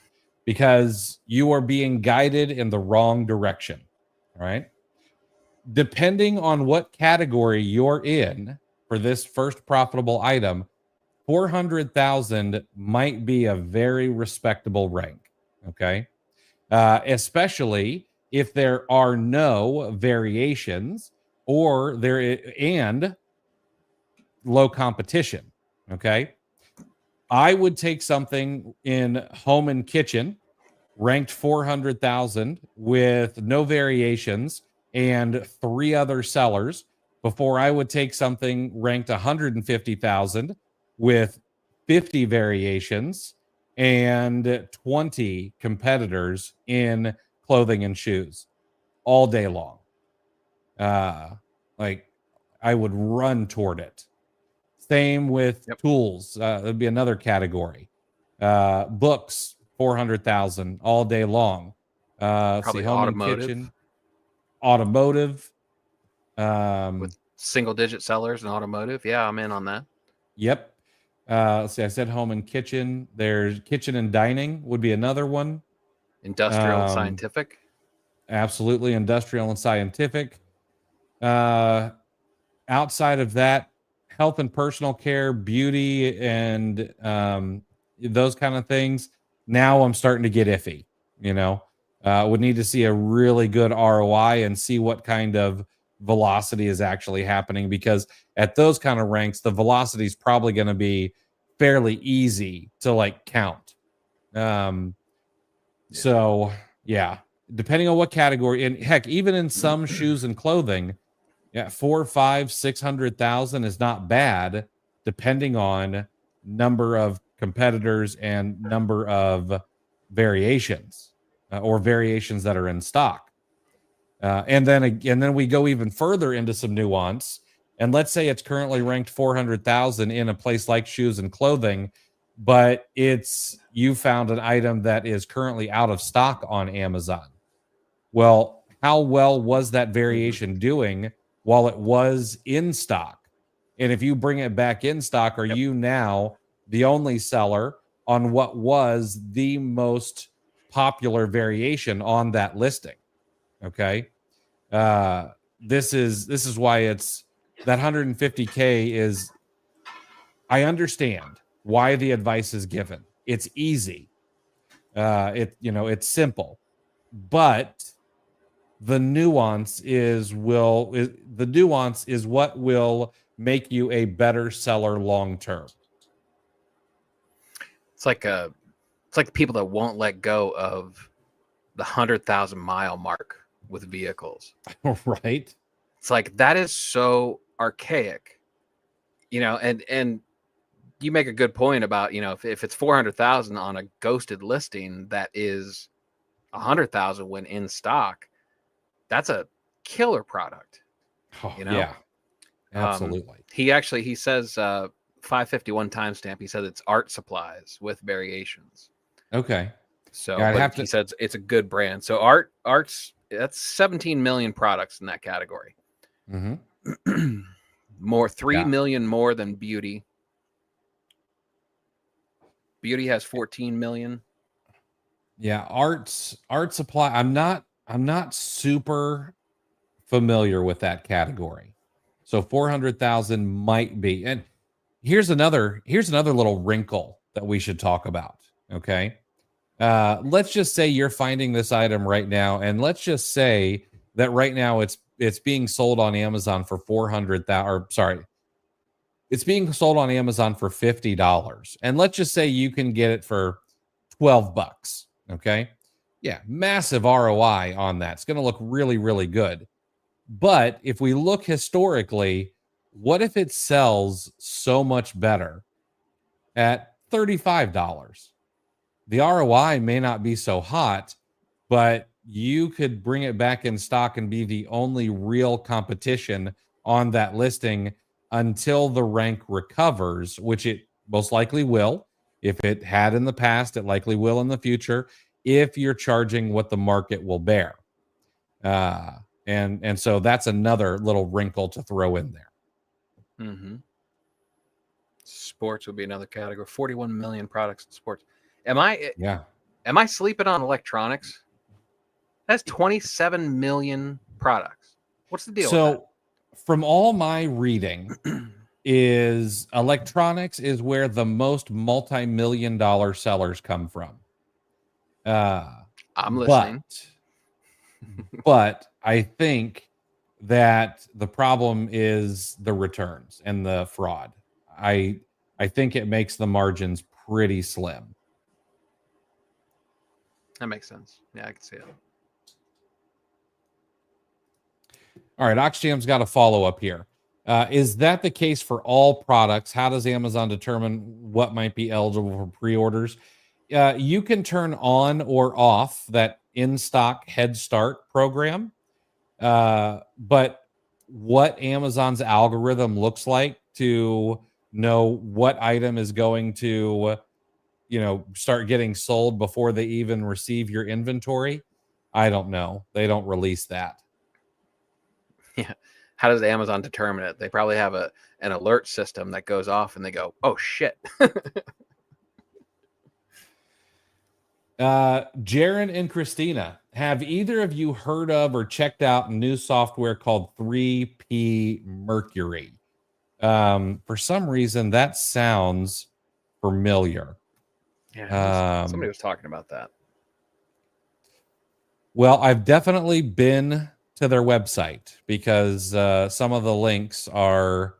Because you are being guided in the wrong direction, all right? Depending on what category you're in for this first profitable item, 400,000 might be a very respectable rank, okay? Especially if there are no variations or and low competition, okay? I would take something in home and kitchen ranked 400,000 with no variations and 3 other sellers before I would take something ranked 150,000 with 50 variations and 20 competitors in clothing and shoes all day long. Like I would run toward it. Same with tools. That'd be another category. Books, 400,000 all day long. Probably home automotive. and kitchen, automotive. With single-digit sellers in automotive. Yeah, I'm in on that. Yep. Let's see. I said home and kitchen. There's kitchen and dining would be another one. Industrial and scientific. Absolutely, industrial and scientific. Outside of that, health and personal care, beauty, and those kind of things. Now I'm starting to get iffy. Would need to see a really good ROI and see what kind of velocity is actually happening, because at those kind of ranks, the velocity is probably going to be fairly easy to count. So yeah, depending on what category, and heck, even in some shoes and clothing, 4, 5, 600,000 is not bad, depending on number of competitors and number of variations. or variations that are in stock. And then we go even further into some nuance. And let's say it's currently ranked 400,000 in a place like shoes and clothing, but you found an item that is currently out of stock on Amazon. Well, how well was that variation doing while it was in stock? And if you bring it back in stock, are you now the only seller on what was the most popular variation on that listing? Okay. This is why it's that 150K is, I understand why the advice is given. It's easy. It's simple, but the nuance is what will make you a better seller long term. It's like people that won't let go of the 100,000-mile mark with vehicles. Right. It's like, that is so archaic, and you make a good point about, if it's 400,000 on a ghosted listing that is 100,000 when in stock, that's a killer product. Oh, yeah, absolutely. He says 551 timestamp. He says it's art supplies with variations. Okay. So yeah, he said it's a good brand. So that's 17 million products in that category. Mm-hmm. 3 million more than beauty. Beauty has 14 million. Yeah, art supply. I'm not super familiar with that category. So 400,000 might be. And here's another little wrinkle that we should talk about. Okay. Let's just say you're finding this item right now, and let's just say that right now it's being sold on Amazon for 400,000, or sorry, it's being sold on Amazon for $50. And let's just say you can get it for $12. Okay. Yeah. Massive ROI on that. It's going to look really, really good. But if we look historically, what if it sells so much better at $35? The ROI may not be so hot, but you could bring it back in stock and be the only real competition on that listing until the rank recovers, which it most likely will. If it had in the past, it likely will in the future, if you're charging what the market will bear. And so that's another little wrinkle to throw in there. Mm-hmm. Sports would be another category. 41 million products in sports. Am I sleeping on electronics? That's 27 million products. What's the deal with that? From all my reading, is electronics is where the most multi-million-dollar sellers come from. I'm listening. But I think that the problem is the returns and the fraud. I think it makes the margins pretty slim. That makes sense. Yeah, I can see it. All right, Oxjam's got a follow-up here. Is that the case for all products? How does Amazon determine what might be eligible for pre-orders? You can turn on or off that in-stock head start program. But what Amazon's algorithm looks like to know what item is going to, start getting sold before they even receive your inventory, I don't know. They don't release that. Yeah. How does Amazon determine it? They probably have an alert system that goes off and they go, oh, shit. Jaron and Christina, have either of you heard of or checked out new software called 3P Mercury? For some reason, that sounds familiar. Yeah, somebody was talking about that. Well, I've definitely been to their website because some of the links are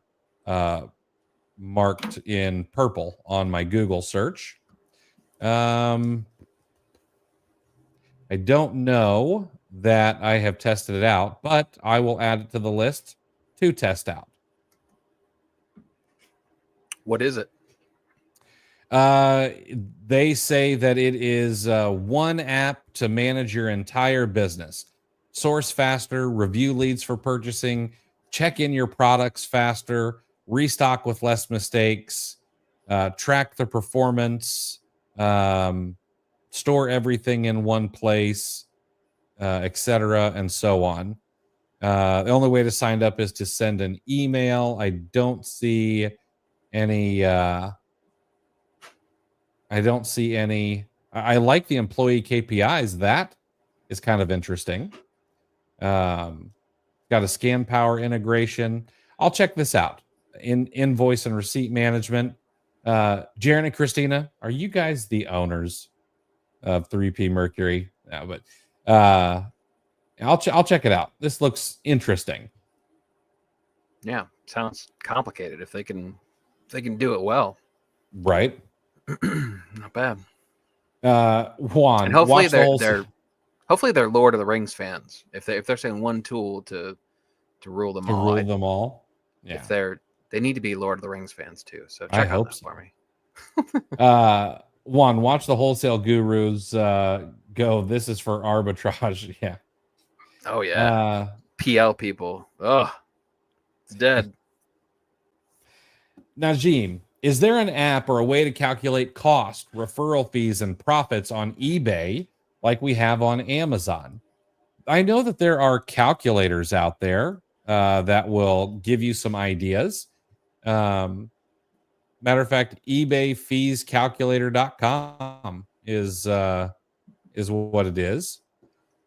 marked in purple on my Google search. I don't know that I have tested it out, but I will add it to the list to test out. What is it? They say that it is one app to manage your entire business. Source faster, review leads for purchasing, check in your products faster, restock with less mistakes, track the performance, store everything in one place, etc., and so on. The only way to sign up is to send an email. I don't see any. I like the employee KPIs. That is kind of interesting. Got a scan power integration. I'll check this out. In invoice and receipt management. Jaron and Christina, are you guys the owners of 3P Mercury? No, but I'll check it out. This looks interesting. Yeah, sounds complicated. If they can do it well, right? Not bad. Juan, and hopefully they're Lord of the Rings fans. If they're saying one tool to rule them all, them all. Yeah. If they need to be Lord of the Rings fans too. So check out that for me. Juan, watch the Wholesale Gurus go. This is for arbitrage. Yeah. Oh yeah. PL people. Oh, it's dead. Najim, is there an app or a way to calculate cost, referral fees, and profits on eBay like we have on Amazon? I know that there are calculators out there that will give you some ideas. Matter of fact, ebayfeescalculator.com is what it is.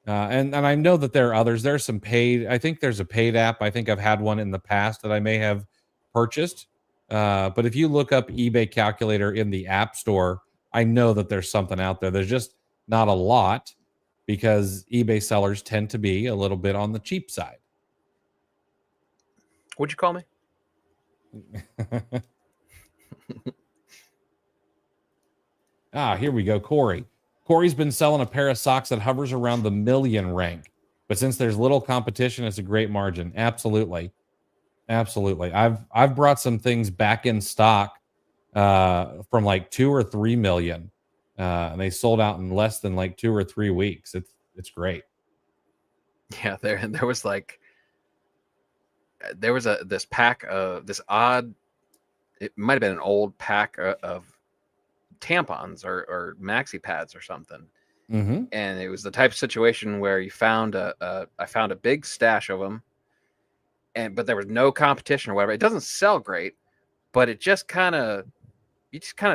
And I know that there are others. There's some paid. I think there's a paid app. I think I've had one in the past that I may have purchased. But if you look up eBay calculator in the App Store, I know that there's something out there. There's just not a lot because eBay sellers tend to be a little bit on the cheap side. What'd you call me? Here we go. Corey's been selling a pair of socks that hovers around the 1 million rank, but since there's little competition, it's a great margin. Absolutely. I've brought some things back in stock from like 2 or 3 million, and they sold out in less than like 2 or 3 weeks. It's great. Yeah, there was like this pack of this odd. It might have been an old pack of tampons or maxi pads or something. Mm-hmm. And it was the type of situation where I found a big stash of them, but there was no competition or whatever. It doesn't sell great, but you just kind of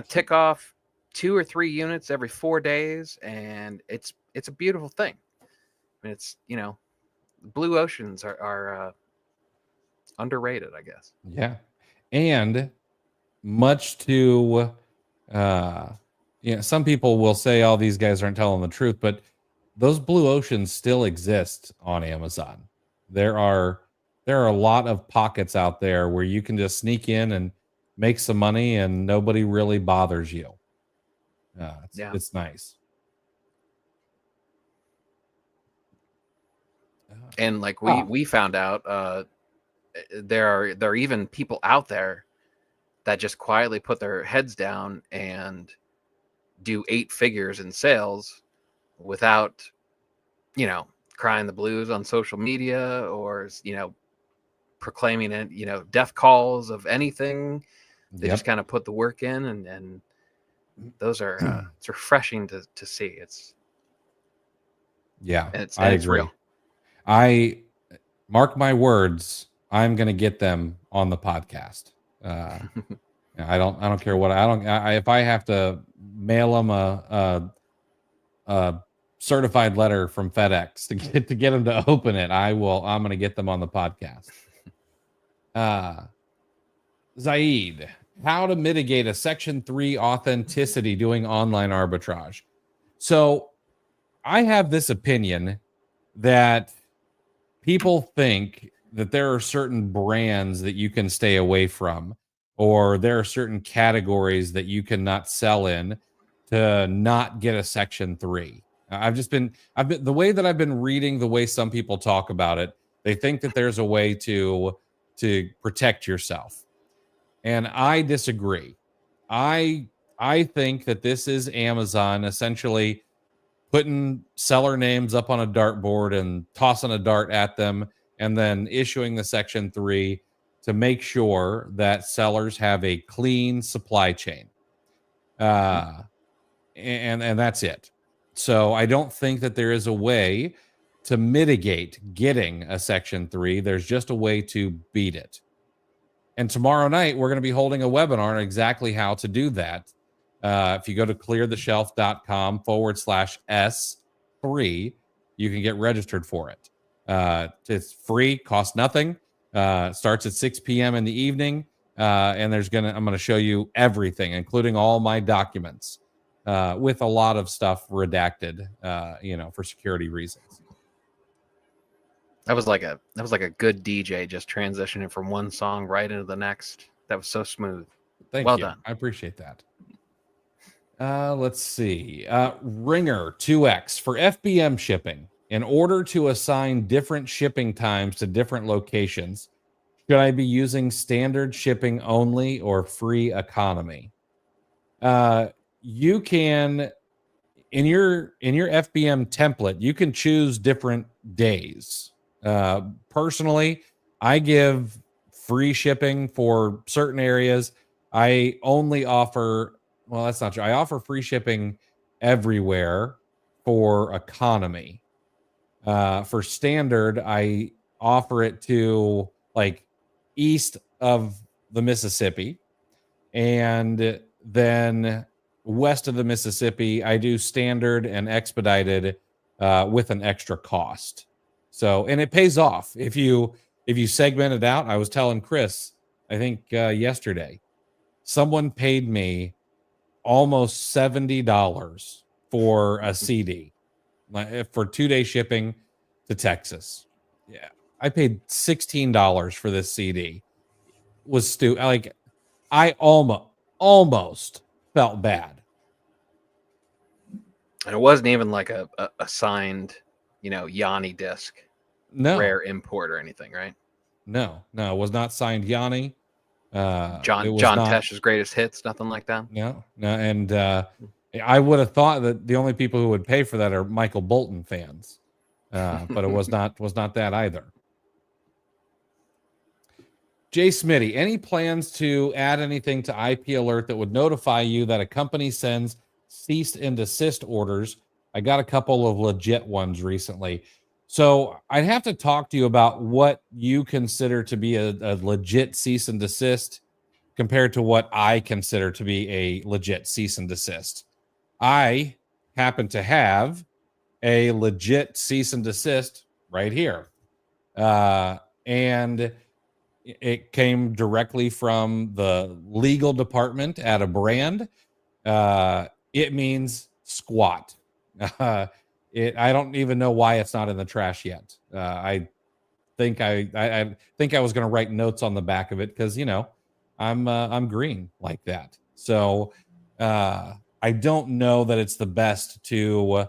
tick off 2 or 3 units every 4 days, and it's a beautiful thing. I mean, it's, blue oceans are underrated, I guess. Yeah, and much to some people will say, "Oh, these guys aren't telling the truth," but those blue oceans still exist on Amazon. There are a lot of pockets out there where you can just sneak in and make some money, and nobody really bothers you. It's nice. And like we found out, there are even people out there that just quietly put their heads down and do 8 figures in sales without, crying the blues on social media or, proclaiming it, death calls of anything. They just kind of put the work in, and those are it's refreshing to see. I agree. Real. I mark my words. I'm going to get them on the podcast. I don't care what if I have to mail them a certified letter from FedEx to get them to open it, I'm going to get them on the podcast. Zaid, how to mitigate a Section 3 authenticity doing online arbitrage. So I have this opinion that people think that there are certain brands that you can stay away from, or there are certain categories that you cannot sell in to not get a Section 3. I've been the way that I've been reading, the way some people talk about it, they think that there's a way to protect yourself. And I disagree. I I think that this is Amazon essentially putting seller names up on a dartboard and tossing a dart at them, and then issuing the Section 3 to make sure that sellers have a clean supply chain. And that's it. So I don't think that there is a way to mitigate getting a Section 3. There's just a way to beat it. And tomorrow night, we're going to be holding a webinar on exactly how to do that. If you go to cleartheshelf.com/S3, you can get registered for it. It's free, costs nothing. Starts at 6 p.m. in the evening. And I'm going to show you everything, including all my documents, with a lot of stuff redacted, for security reasons. That was like a good DJ just transitioning from one song right into the next. That was so smooth. Well done. I appreciate that. Let's see. Ringer 2X for FBM shipping. In order to assign different shipping times to different locations, should I be using standard shipping only or free economy? You can, in your FBM template, you can choose different days. Personally, I give free shipping for certain areas. I only offer, well, that's not true. I offer free shipping everywhere for economy. For standard, I offer it to like east of the Mississippi, and then west of the Mississippi, I do standard and expedited with an extra cost. So, and it pays off if you segment it out. I was telling Chris, I think yesterday, someone paid me almost $70 for a CD for 2-day shipping to Texas. Yeah, I paid $16 for this CD. Was like I almost felt bad. And it wasn't even like a signed, Yanni disc. No. Rare import or anything, right? No, it was not signed Yanni. John Tesh's greatest hits, nothing like that. No, and I would have thought that the only people who would pay for that are Michael Bolton fans, but it was not that either. Jay Smitty, any plans to add anything to IP Alert that would notify you that a company sends cease and desist orders? I got a couple of legit ones recently. So I'd have to talk to you about what you consider to be a legit cease and desist compared to what I consider to be a legit cease and desist. I happen to have a legit cease and desist right here. And it came directly from the legal department at a brand. It means squat. I don't even know why it's not in the trash yet. I think I was going to write notes on the back of it because I'm green like that. So I don't know that it's the best to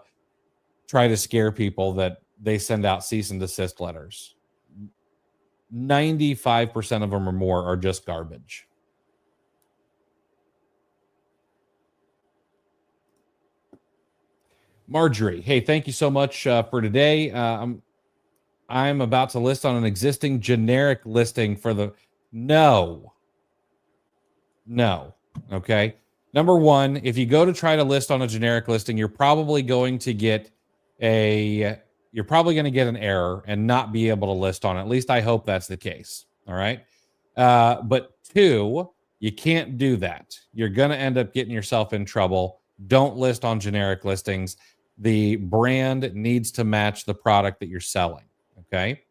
try to scare people that they send out cease and desist letters. 95% of them or more are just garbage. Marjorie, hey, thank you so much for today. I'm about to list on an existing generic listing for the... No. Okay. Number one, if you go to try to list on a generic listing, you're probably going to get an error and not be able to list on it. At least I hope that's the case. All right. But two, you can't do that. You're going to end up getting yourself in trouble. Don't list on generic listings. The brand needs to match the product that you're selling. Okay.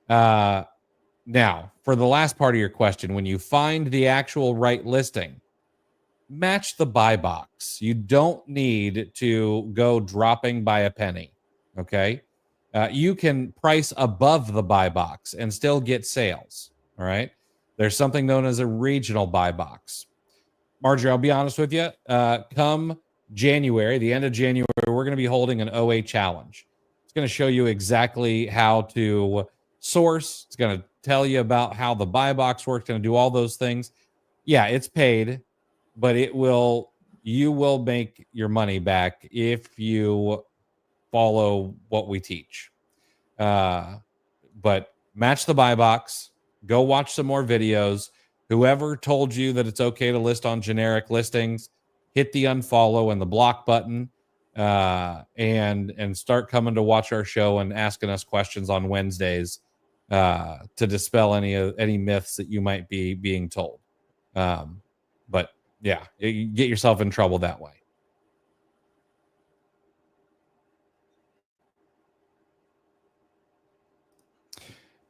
Now, for the last part of your question, when you find the actual right listing, match the buy box. You don't need to go dropping by a penny. Okay. You can price above the buy box and still get sales. All right. There's something known as a regional buy box. Marjorie, I'll be honest with you. Come January, the end of January, we're going to be holding an OA challenge. It's going to show you exactly how to source. It's going to tell you about how the buy box works, going to do all those things. Yeah, it's paid, but it will you will make your money back if you follow what we teach. But match the buy box, go watch some more videos. Whoever told you that it's okay to list on generic listings, hit the unfollow and the block button, and start coming to watch our show and asking us questions on Wednesdays to dispel any myths that you might be being told. But yeah, you get yourself in trouble that way.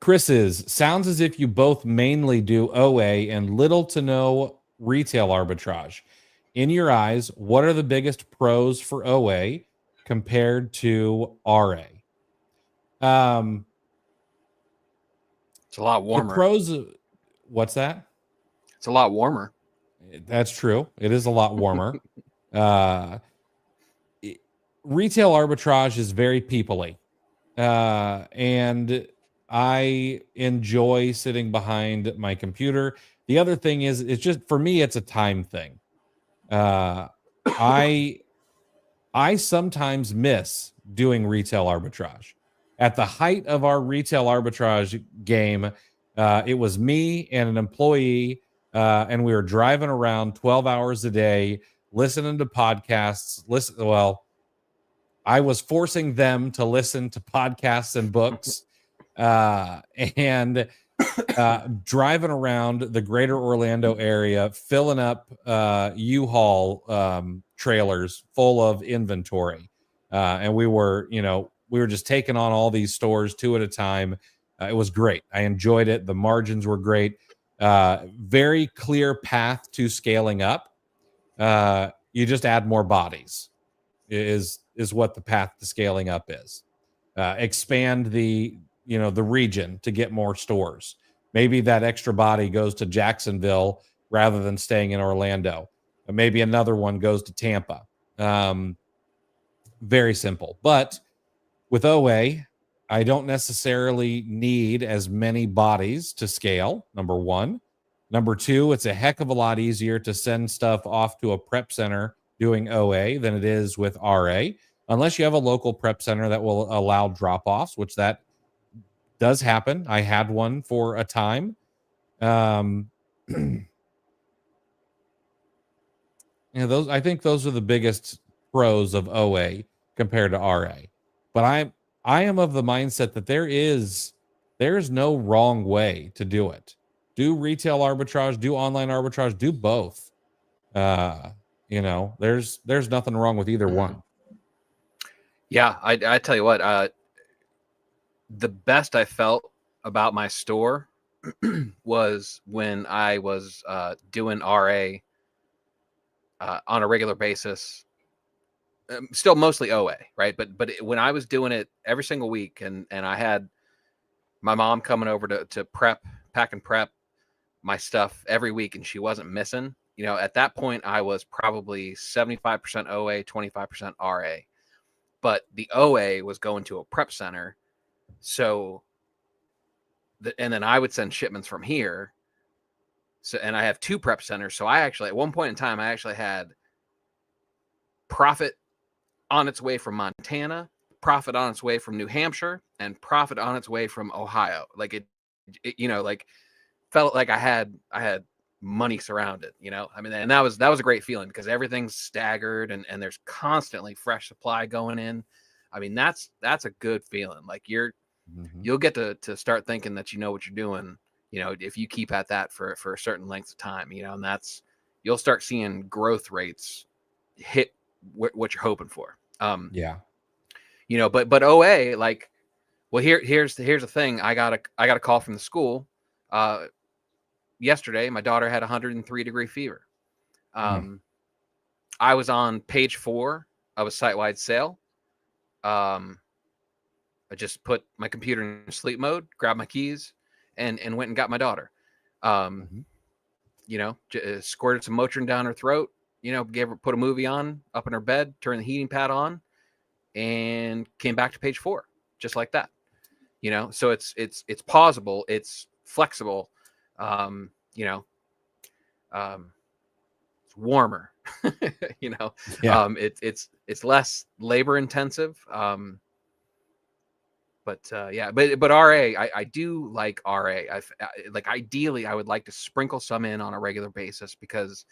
Chris's sounds as if you both mainly do OA and little to no retail arbitrage. In your eyes, what are the biggest pros for OA compared to RA? It's a lot warmer. The pros, what's that? It's a lot warmer. That's true. It is a lot warmer. Retail arbitrage is very people-y. And I enjoy sitting behind my computer. The other thing is, it's just, for me, it's a time thing. I sometimes miss doing retail arbitrage. At the height of our retail arbitrage game, it was me and an employee, and we were driving around 12 hours a day, listening to podcasts. I was forcing them to listen to podcasts and books, and driving around the greater Orlando area, filling up U-Haul trailers full of inventory. And we were just taking on all these stores two at a time. It was great. I enjoyed it. The margins were great. Very clear path to scaling up. You just add more bodies is what the path to scaling up is. Expand the region to get more stores. Maybe that extra body goes to Jacksonville rather than staying in Orlando. Maybe another one goes to Tampa. Very simple. But with OA, I don't necessarily need as many bodies to scale, number one. Number two, it's a heck of a lot easier to send stuff off to a prep center doing OA than it is with RA, unless you have a local prep center that will allow drop-offs, which that does happen. I had one for a time. I think those are the biggest pros of OA compared to RA. But I am of the mindset that there's no wrong way to do it. Do retail arbitrage, do online arbitrage, do both. There's nothing wrong with either one. Yeah, I tell you what, the best I felt about my store was when I was doing RA on a regular basis. Still mostly OA, right? But when I was doing it every single week, and I had my mom coming over to pack and prep my stuff every week, and she wasn't missing. At that point, I was probably 75% OA, 25% RA. But the OA was going to a prep center. So, and then I would send shipments from here. So, and I have two prep centers. So I actually, at one point in time, I actually had profit on its way from Montana, profit on its way from New Hampshire, and profit on its way from Ohio. Like it felt like I had money surrounded, I mean, and that was a great feeling because everything's staggered and there's constantly fresh supply going in. I mean, that's a good feeling. Like you'll get to start thinking that you know what you're doing, if you keep at that for a certain length of time, and you'll start seeing growth rates hit what you're hoping for. Yeah. But OA, like, well, here's the thing. I got a call from the school yesterday. My daughter had 103-degree fever. I was on page 4 of a site-wide sale. I just put my computer in sleep mode, grabbed my keys, and went and got my daughter. Squirted some Motrin down her throat. Put a movie on up in her bed, turned the heating pad on, and came back to page 4, just like that. So it's pausable, it's flexible. It's warmer. Yeah. It's less labor intensive. But RA, I do like RA. Like ideally, I would like to sprinkle some in on a regular basis because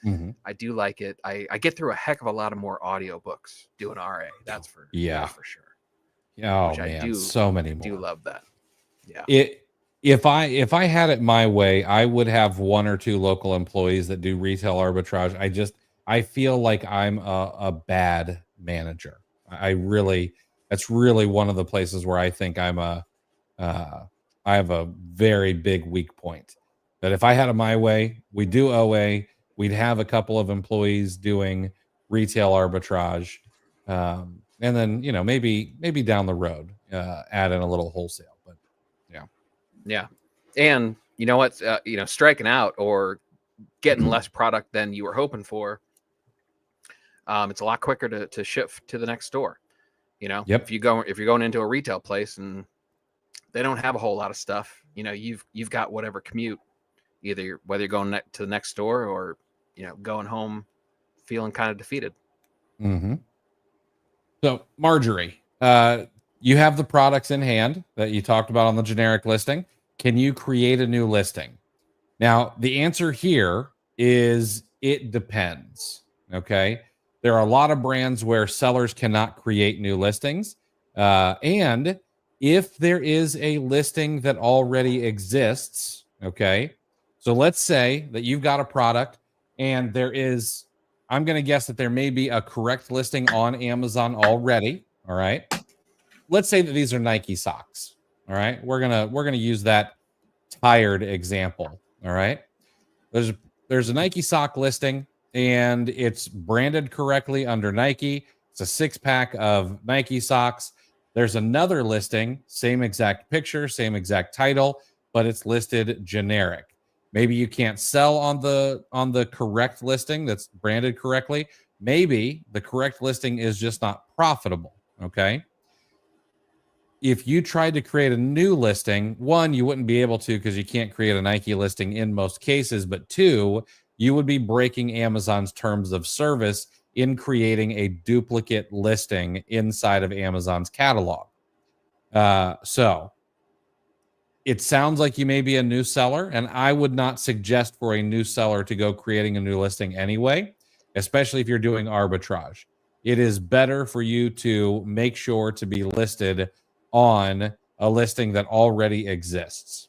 I do like it. I get through a heck of a lot of more audiobooks doing RA. That's for sure. Oh Which man, so many I more. do love that. Yeah. If I had it my way, I would have 1 or 2 local employees that do retail arbitrage. I feel like I'm a bad manager. That's really one of the places where I think I have a very big weak point. That if I had it my way, we do OA, we'd have a couple of employees doing retail arbitrage, and then maybe down the road add in a little wholesale. But yeah, and you know what? Striking out or getting less product than you were hoping for. It's a lot quicker to ship to the next store. Yep. If you're going into a retail place and they don't have a whole lot of stuff, you've got whatever commute, whether you're going to the next store or going home feeling kind of defeated. So Marjorie, you have the products in hand that you talked about on the generic listing. Can you create a new listing? Now, the answer here is it depends. Okay. There are a lot of brands where sellers cannot create new listings. And if there is a listing that already exists, okay. So let's say that you've got a product and I'm going to guess that there may be a correct listing on Amazon already. All right. Let's say that these are Nike socks. All right. We're going to use that tired example. All right. There's a Nike sock listing and it's branded correctly under Nike. It's a 6-pack of Nike socks. There's another listing, same exact picture, same exact title, but it's listed generic. Maybe you can't sell on the correct listing that's branded correctly. Maybe the correct listing is just not profitable. Okay. If you tried to create a new listing, 1, you wouldn't be able to because you can't create a Nike listing in most cases. But 2, you would be breaking Amazon's terms of service in creating a duplicate listing inside of Amazon's catalog. So it sounds like you may be a new seller, and I would not suggest for a new seller to go creating a new listing anyway, especially if you're doing arbitrage. It is better for you to make sure to be listed on a listing that already exists.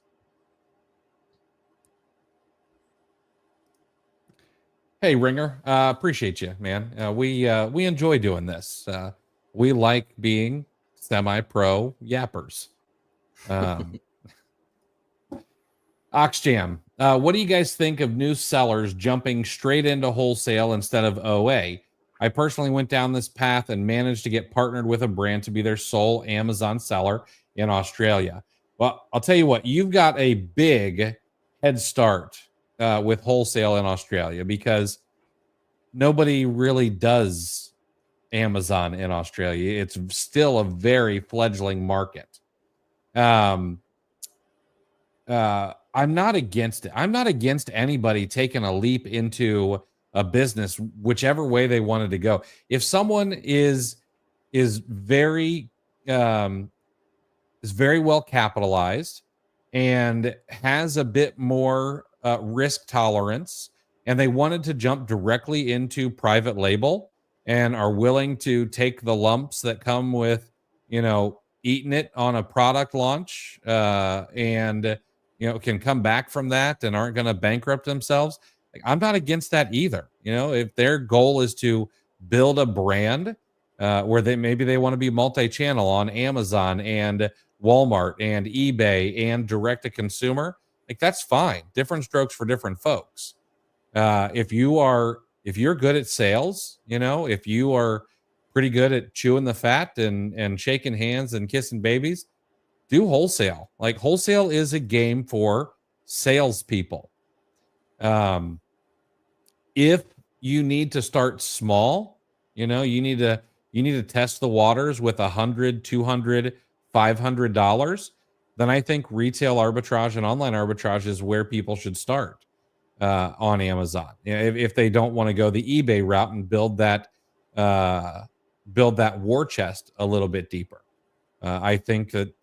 Hey, Ringer, appreciate you, man. We enjoy doing this. We like being semi-pro yappers. Oxjam, what do you guys think of new sellers jumping straight into wholesale instead of OA? I personally went down this path and managed to get partnered with a brand to be their sole Amazon seller in Australia. Well, I'll tell you what, you've got a big head start with wholesale in Australia because nobody really does Amazon in Australia. It's still a very fledgling market. I'm not against it. I'm not against anybody taking a leap into a business, whichever way they wanted to go. If someone is very well capitalized and has a bit more risk tolerance, and they wanted to jump directly into private label and are willing to take the lumps that come with, eating it on a product launch, and can come back from that and aren't going to bankrupt themselves. I'm not against that either. If their goal is to build a brand where they want to be multi-channel on Amazon and Walmart and eBay and direct to consumer, that's fine. Different strokes for different folks. If you're good at sales, if you are pretty good at chewing the fat and shaking hands and kissing babies, do wholesale. Wholesale is a game for salespeople. If you need to start small, you need to test the waters with $100, $200, $500, then I think retail arbitrage and online arbitrage is where people should start. on Amazon. If they don't want to go the eBay route and build that war chest a little bit deeper. I think that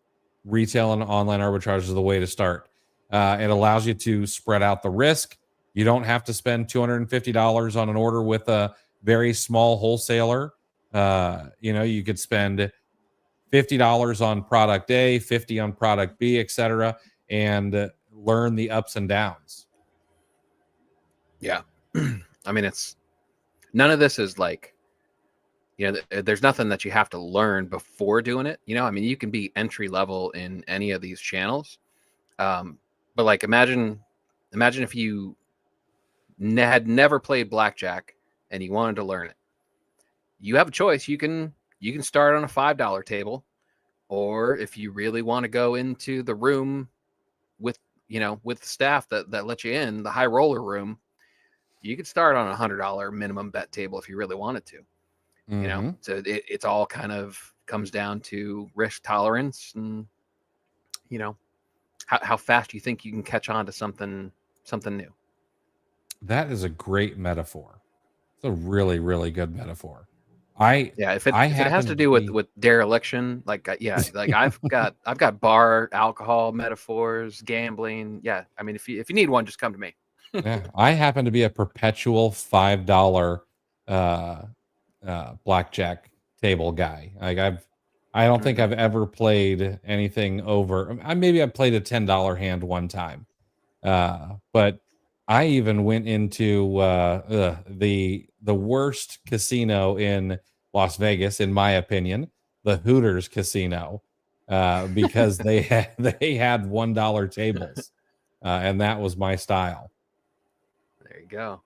retail and online arbitrage is the way to start. It allows you to spread out the risk. You don't have to spend $250 on an order with a very small wholesaler. You could spend $50 on product A, 50 on product B, etc., and learn the ups and downs. Yeah. I mean, none of this is like, there's nothing that you have to learn before doing it. I mean, you can be entry level in any of these channels. But like, imagine if you had never played blackjack and you wanted to learn it. You have a choice. You can start on a $5 table, or if you really want to go into the room with staff that let you in, the high roller room, you could start on a $100 minimum bet table if you really wanted to. So it's all kind of comes down to risk tolerance and how fast you think you can catch on to something new. That is a great metaphor. It's a really, really good metaphor. If it has to do with dereliction, like I've got bar alcohol metaphors, gambling. Yeah, I mean, if you need one, just come to me. Yeah, I happen to be a perpetual $5 blackjack table guy. Like I don't think I've ever played anything over. Maybe I played a $10 hand one time, but I even went into the worst casino in Las Vegas, in my opinion, the Hooters Casino, because they had $1 tables, and that was my style. There you go.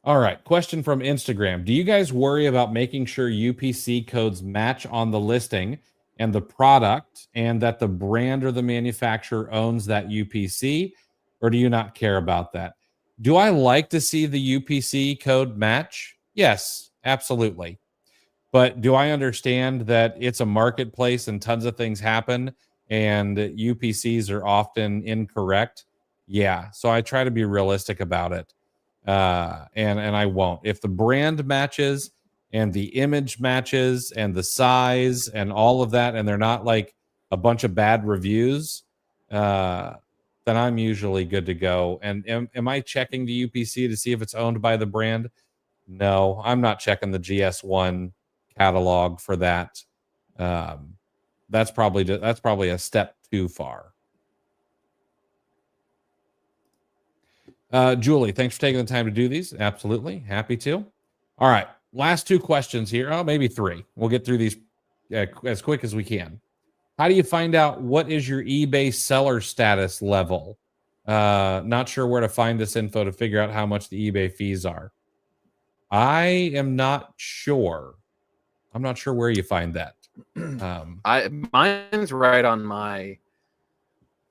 All right. Question from Instagram. Do you guys worry about making sure UPC codes match on the listing and the product, and that the brand or the manufacturer owns that UPC, or do you not care about that? Do I like to see the UPC code match? Yes, absolutely. But do I understand that it's a marketplace and tons of things happen and UPCs are often incorrect? Yeah. So I try to be realistic about it. And I won't. If the brand matches and the image matches and the size and all of that, and they're not like a bunch of bad reviews, then I'm usually good to go. And am I checking the UPC to see if it's owned by the brand? No, I'm not checking the GS1 catalog for that. That's probably a step too far. Julie, thanks for taking the time to do these. Absolutely. Happy to. All right. Last two questions here. Oh, maybe three. We'll get through these as quick as we can. How do you find out what is your eBay seller status level? Not sure where to find this info to figure out how much the eBay fees are. I am not sure. I'm not sure where you find that. Mine's right on my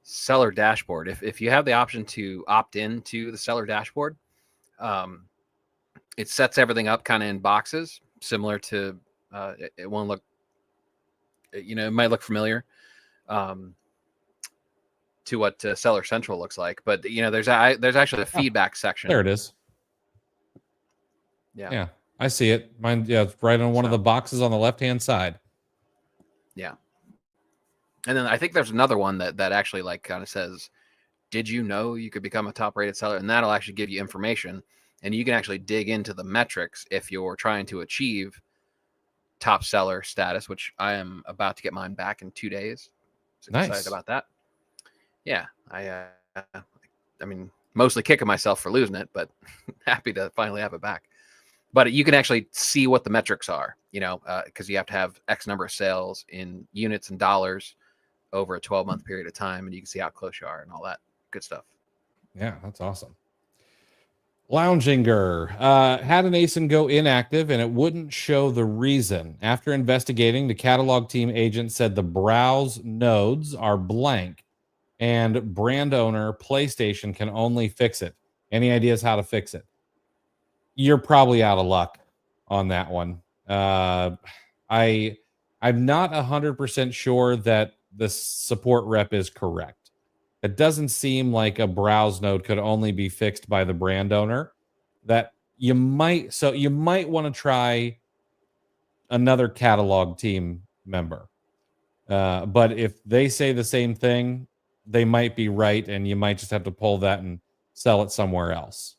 seller dashboard. If you have the option to opt in to the seller dashboard, it sets everything up kind of in boxes, similar to it won't look, it might look familiar to what Seller Central looks like, but there's actually a feedback section. There it is. Yeah, I see it. Mine, it's right on one of the boxes on the left-hand side. Yeah. And then I think there's another one that actually like kind of says, did you know you could become a top rated seller? And that'll actually give you information, and you can actually dig into the metrics if you're trying to achieve top seller status, which I am about to get mine back in 2 days. So nice. Excited about that. Yeah. I mean, mostly kicking myself for losing it, but happy to finally have it back. But you can actually see what the metrics are, because you have to have X number of sales in units and dollars over a 12-month period of time, and you can see how close you are and all that good stuff. Yeah, that's awesome. Lounger had an ASIN go inactive, and it wouldn't show the reason. After investigating, the catalog team agent said the browse nodes are blank, and brand owner PlayStation can only fix it. Any ideas how to fix it? You're probably out of luck on that one. I'm not 100% sure that the support rep is correct. it doesn't seem like a browse node could only be fixed by the brand owner. That you might want to try another catalog team member. But if they say the same thing, they might be right, and you might just have to pull that and sell it somewhere else.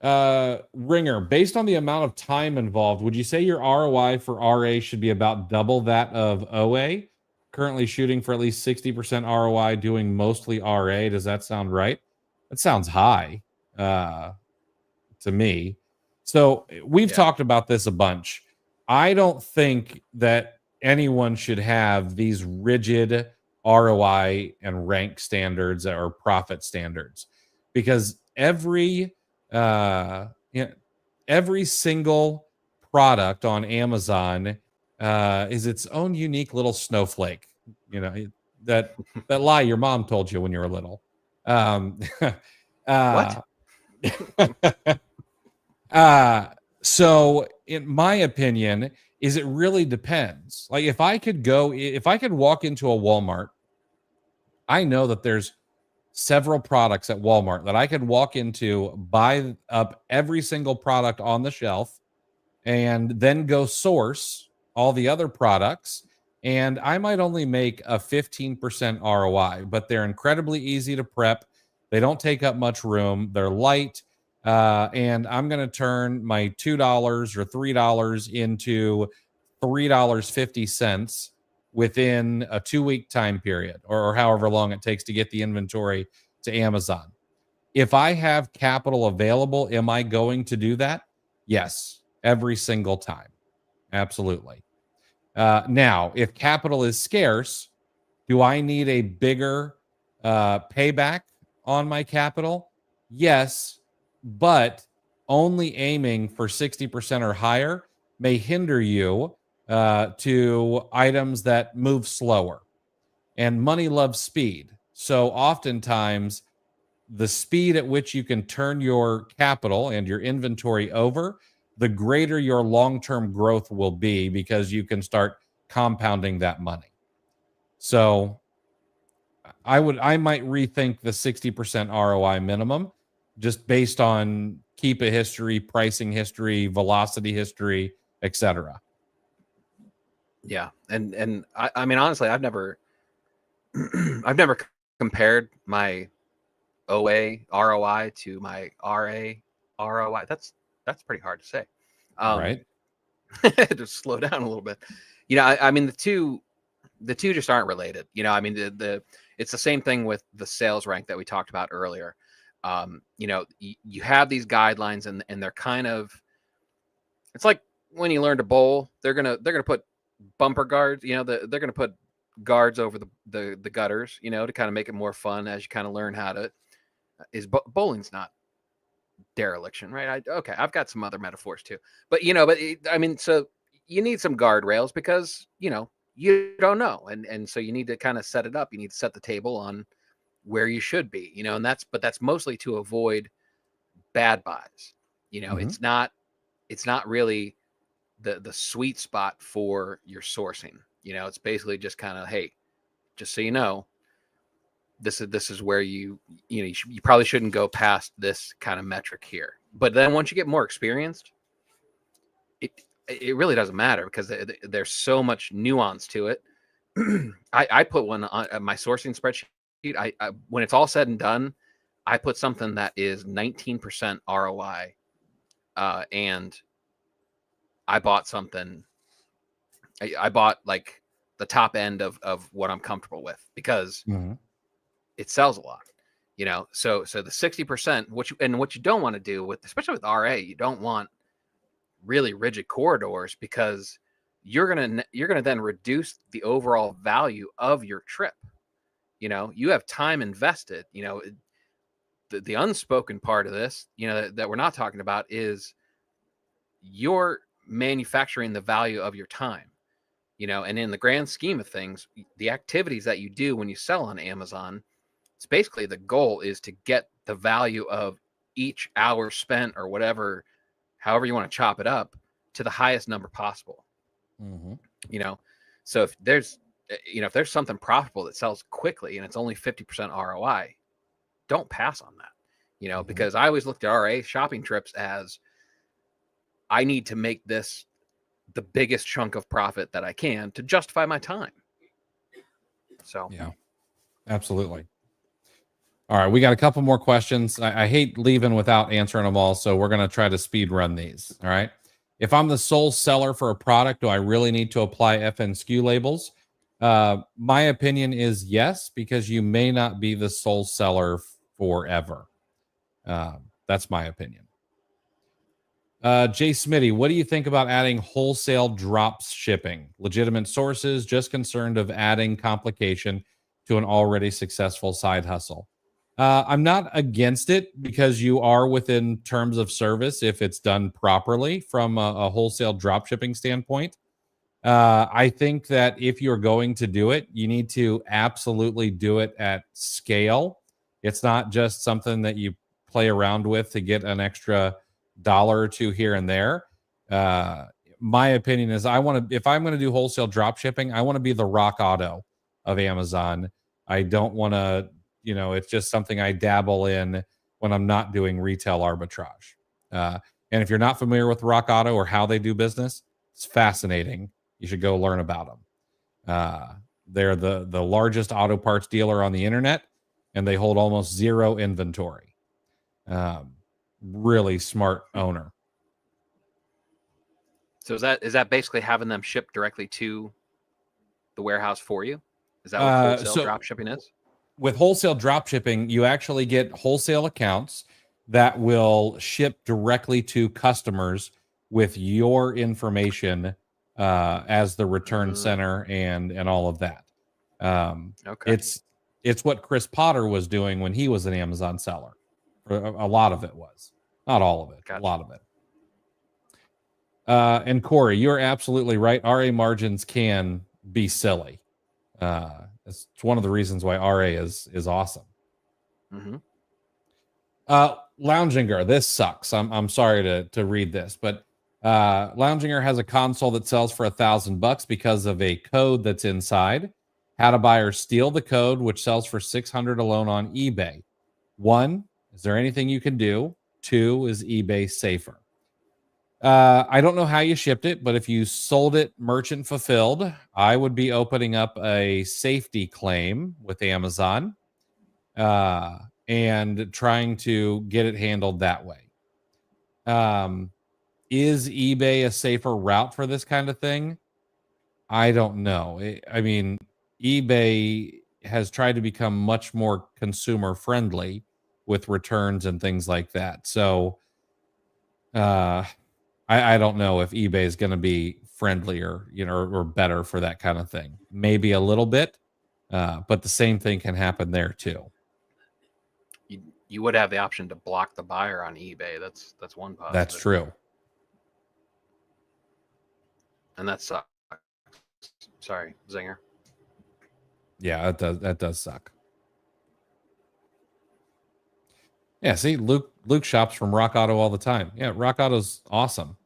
Ringer, based on the amount of time involved, would you say your ROI for RA should be about double that of OA? Currently shooting for at least 60% ROI, doing mostly RA. Does that sound right? That sounds high to me. So we've talked about this a bunch. I don't think that anyone should have these rigid ROI and rank standards or profit standards, because every single product on Amazon is its own unique little snowflake. That lie your mom told you when you were little. What? So in my opinion, is it really depends. Like if I could walk into a Walmart, I know that there's several products at Walmart that I could walk into, buy up every single product on the shelf, and then go source all the other products. And I might only make a 15% ROI, but they're incredibly easy to prep. They don't take up much room. They're light. And I'm going to turn my $2 or $3 into $3.50 within a 2-week time period, or however long it takes to get the inventory to Amazon. If I have capital available, am I going to do that? Yes, every single time. Absolutely. Now, if capital is scarce, do I need a bigger payback on my capital? Yes, but only aiming for 60% or higher may hinder you to items that move slower. And money loves speed. So oftentimes, the speed at which you can turn your capital and your inventory over, the greater your long-term growth will be, because you can start compounding that money. So I might rethink the 60% ROI minimum, just based on Keepa history, pricing history, velocity history, etc. Yeah, and I mean honestly, I've never I've never compared my OA ROI to my RA ROI. That's pretty hard to say. Right. Just slow down a little bit. I mean the two just aren't related. I mean it's the same thing with the sales rank that we talked about earlier. You have these guidelines, and they're kind of, it's like when you learn to bowl, they're gonna put bumper guards. They're gonna put guards over the gutters, to kind of make it more fun as you kind of learn how to. Bowling's not dereliction, right? I've got some other metaphors too, but I mean, so you need some guardrails, because you don't know, and so you need to kind of set it up. You need to set the table on where you should be, and that's mostly to avoid bad buys. It's not really the sweet spot for your sourcing. It's basically just kind of, hey, just so you know, this is where you probably shouldn't go past this kind of metric here. But then once you get more experienced, it really doesn't matter, because there's so much nuance to it. I put one on my sourcing spreadsheet. I when it's all said and done, I put something that is 19% ROI, and I bought something. I bought like the top end of what I'm comfortable with, because it sells a lot. So the 60%, what you don't want to do with, especially with RA, you don't want really rigid corridors, because you're gonna then reduce the overall value of your trip. You have time invested. The unspoken part of this, that we're not talking about, is you're manufacturing the value of your time. And in the grand scheme of things, the activities that you do when you sell on Amazon, it's basically, the goal is to get the value of each hour spent, or whatever, however you want to chop it up, to the highest number possible. So if there's if there's something profitable that sells quickly and it's only 50% ROI, don't pass on that. Because I always looked at RA shopping trips as I need to make this the biggest chunk of profit that I can to justify my time. So yeah, absolutely. All right, we got a couple more questions. I hate leaving without answering them all, so we're going to try to speed run these. All right. If I'm the sole seller for a product, do I really need to apply FNSKU labels? My opinion is yes, because you may not be the sole seller forever. That's my opinion. Jay Smitty, what do you think about adding wholesale drops shipping? Legitimate sources, just concerned of adding complication to an already successful side hustle. I'm not against it because you are within terms of service if it's done properly from a wholesale drop shipping standpoint. I think that if you're going to do it, you need to absolutely do it at scale. It's not just something that you play around with to get an extra dollar or two here and there. My opinion is if I'm going to do wholesale drop shipping, I want to be the Rock Auto of Amazon. I don't want to, it's just something I dabble in when I'm not doing retail arbitrage. And if you're not familiar with Rock Auto or how they do business, it's fascinating. You should go learn about them. They're the largest auto parts dealer on the internet, and they hold almost zero inventory. Really smart owner. So is that basically having them shipped directly to the warehouse for you? Is that what wholesale drop shipping is? With wholesale drop shipping, you actually get wholesale accounts that will ship directly to customers with your information as the return center and all of that. Okay. It's what Chris Potter was doing when he was an Amazon seller. A lot of it was. Not all of it. Gotcha. A lot of it. And Corey, you're absolutely right. RA margins can be silly. It's one of the reasons why RA is awesome. Mm-hmm. Lounginger, this sucks. I'm sorry to read this, but Lounginger has a console that sells for $1,000 because of a code that's inside. How to buy or steal the code, which sells for $600 alone on eBay. 1, is there anything you can do? 2, is eBay safer? I don't know how you shipped it, but if you sold it merchant fulfilled, I would be opening up a safety claim with Amazon and trying to get it handled that way. Is eBay a safer route for this kind of thing? I don't know. I mean, eBay has tried to become much more consumer friendly with returns and things like that. So I don't know if eBay is going to be friendlier, or better for that kind of thing. Maybe a little bit, but the same thing can happen there too. You would have the option to block the buyer on eBay. That's one positive. That's true. And that sucks. Sorry, Zinger. Yeah, that does suck. Yeah, see, Luke shops from Rock Auto all the time. Yeah, Rock Auto's awesome.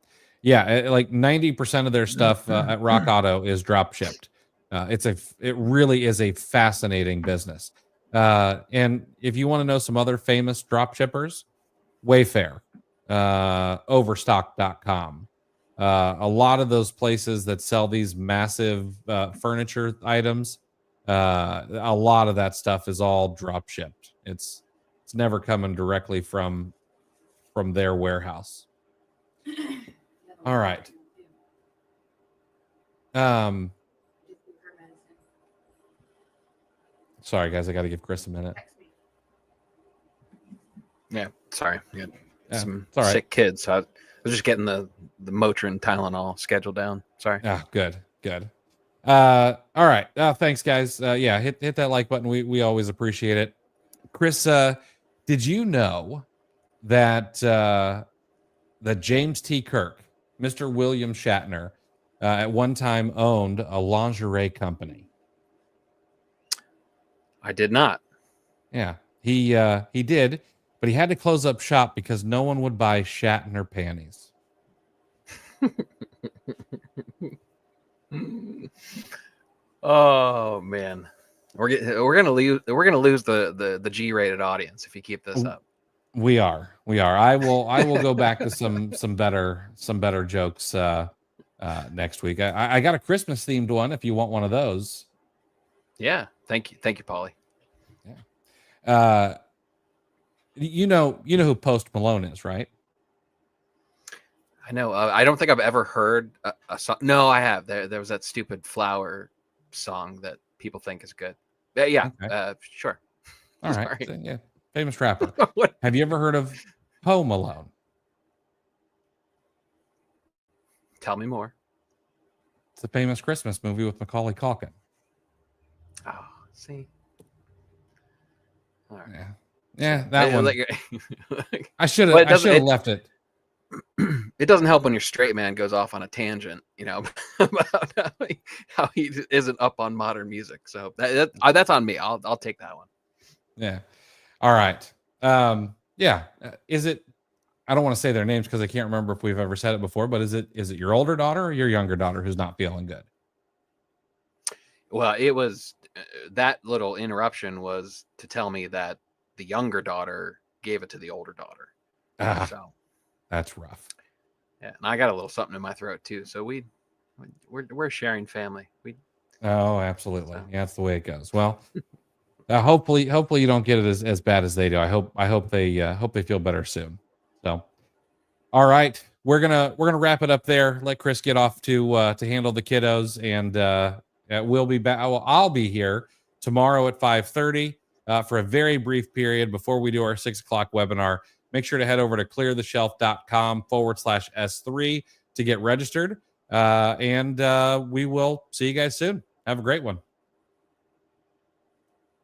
Yeah, like 90% of their stuff at Rock Auto is drop shipped. It really is a fascinating business. And if you want to know some other famous drop shippers, Wayfair, Overstock.com, a lot of those places that sell these massive furniture items, a lot of that stuff is all drop shipped. It's never coming directly from their warehouse. All right. Sorry guys, I got to give Chris a minute. Yeah, sorry. Yeah, some right. Sick kids. So I was just getting the Motrin Tylenol scheduled down. Sorry. Good. All right. Thanks guys. Yeah, hit that like button. We always appreciate it. Chris, did you know that that James T. Kirk, Mr. William Shatner, at one time owned a lingerie company? I did not. Yeah, he did, but he had to close up shop because no one would buy Shatner panties. Oh man, we're gonna lose the G-rated audience if you keep this up. We are. I will go back to some better jokes next week. I got a Christmas themed one if you want one of those. Yeah, thank you, Paulie. Yeah. You know who Post Malone is, right? I know. I don't think I've ever heard a song. No, I have. There was that stupid flower song that people think is good. Yeah. Okay. Sure. All right. Sorry. So, yeah. Famous rapper. What? Have you ever heard of Poe Malone? Tell me more. It's a famous Christmas movie with Macaulay Culkin. Oh, see. All right. Yeah. Yeah, that one. Like, I should have left it. It doesn't help when your straight man goes off on a tangent, about how he isn't up on modern music. So that's on me. I'll take that one. Yeah. All right. Yeah. Is it? I don't want to say their names because I can't remember if we've ever said it before. But is it your older daughter or your younger daughter who's not feeling good? Well, it was that little interruption was to tell me that the younger daughter gave it to the older daughter. So that's rough. Yeah, and I got a little something in my throat too. So we're sharing family. Oh, absolutely. So. Yeah, that's the way it goes. Well, hopefully you don't get it as bad as they do. I hope they feel better soon. So, all right, we're gonna wrap it up there. Let Chris get off to handle the kiddos, and we'll be back. I'll be here tomorrow at 5:30 for a very brief period before we do our 6 o'clock webinar. Make sure to head over to cleartheshelf.com/S3 to get registered. And we will see you guys soon. Have a great one.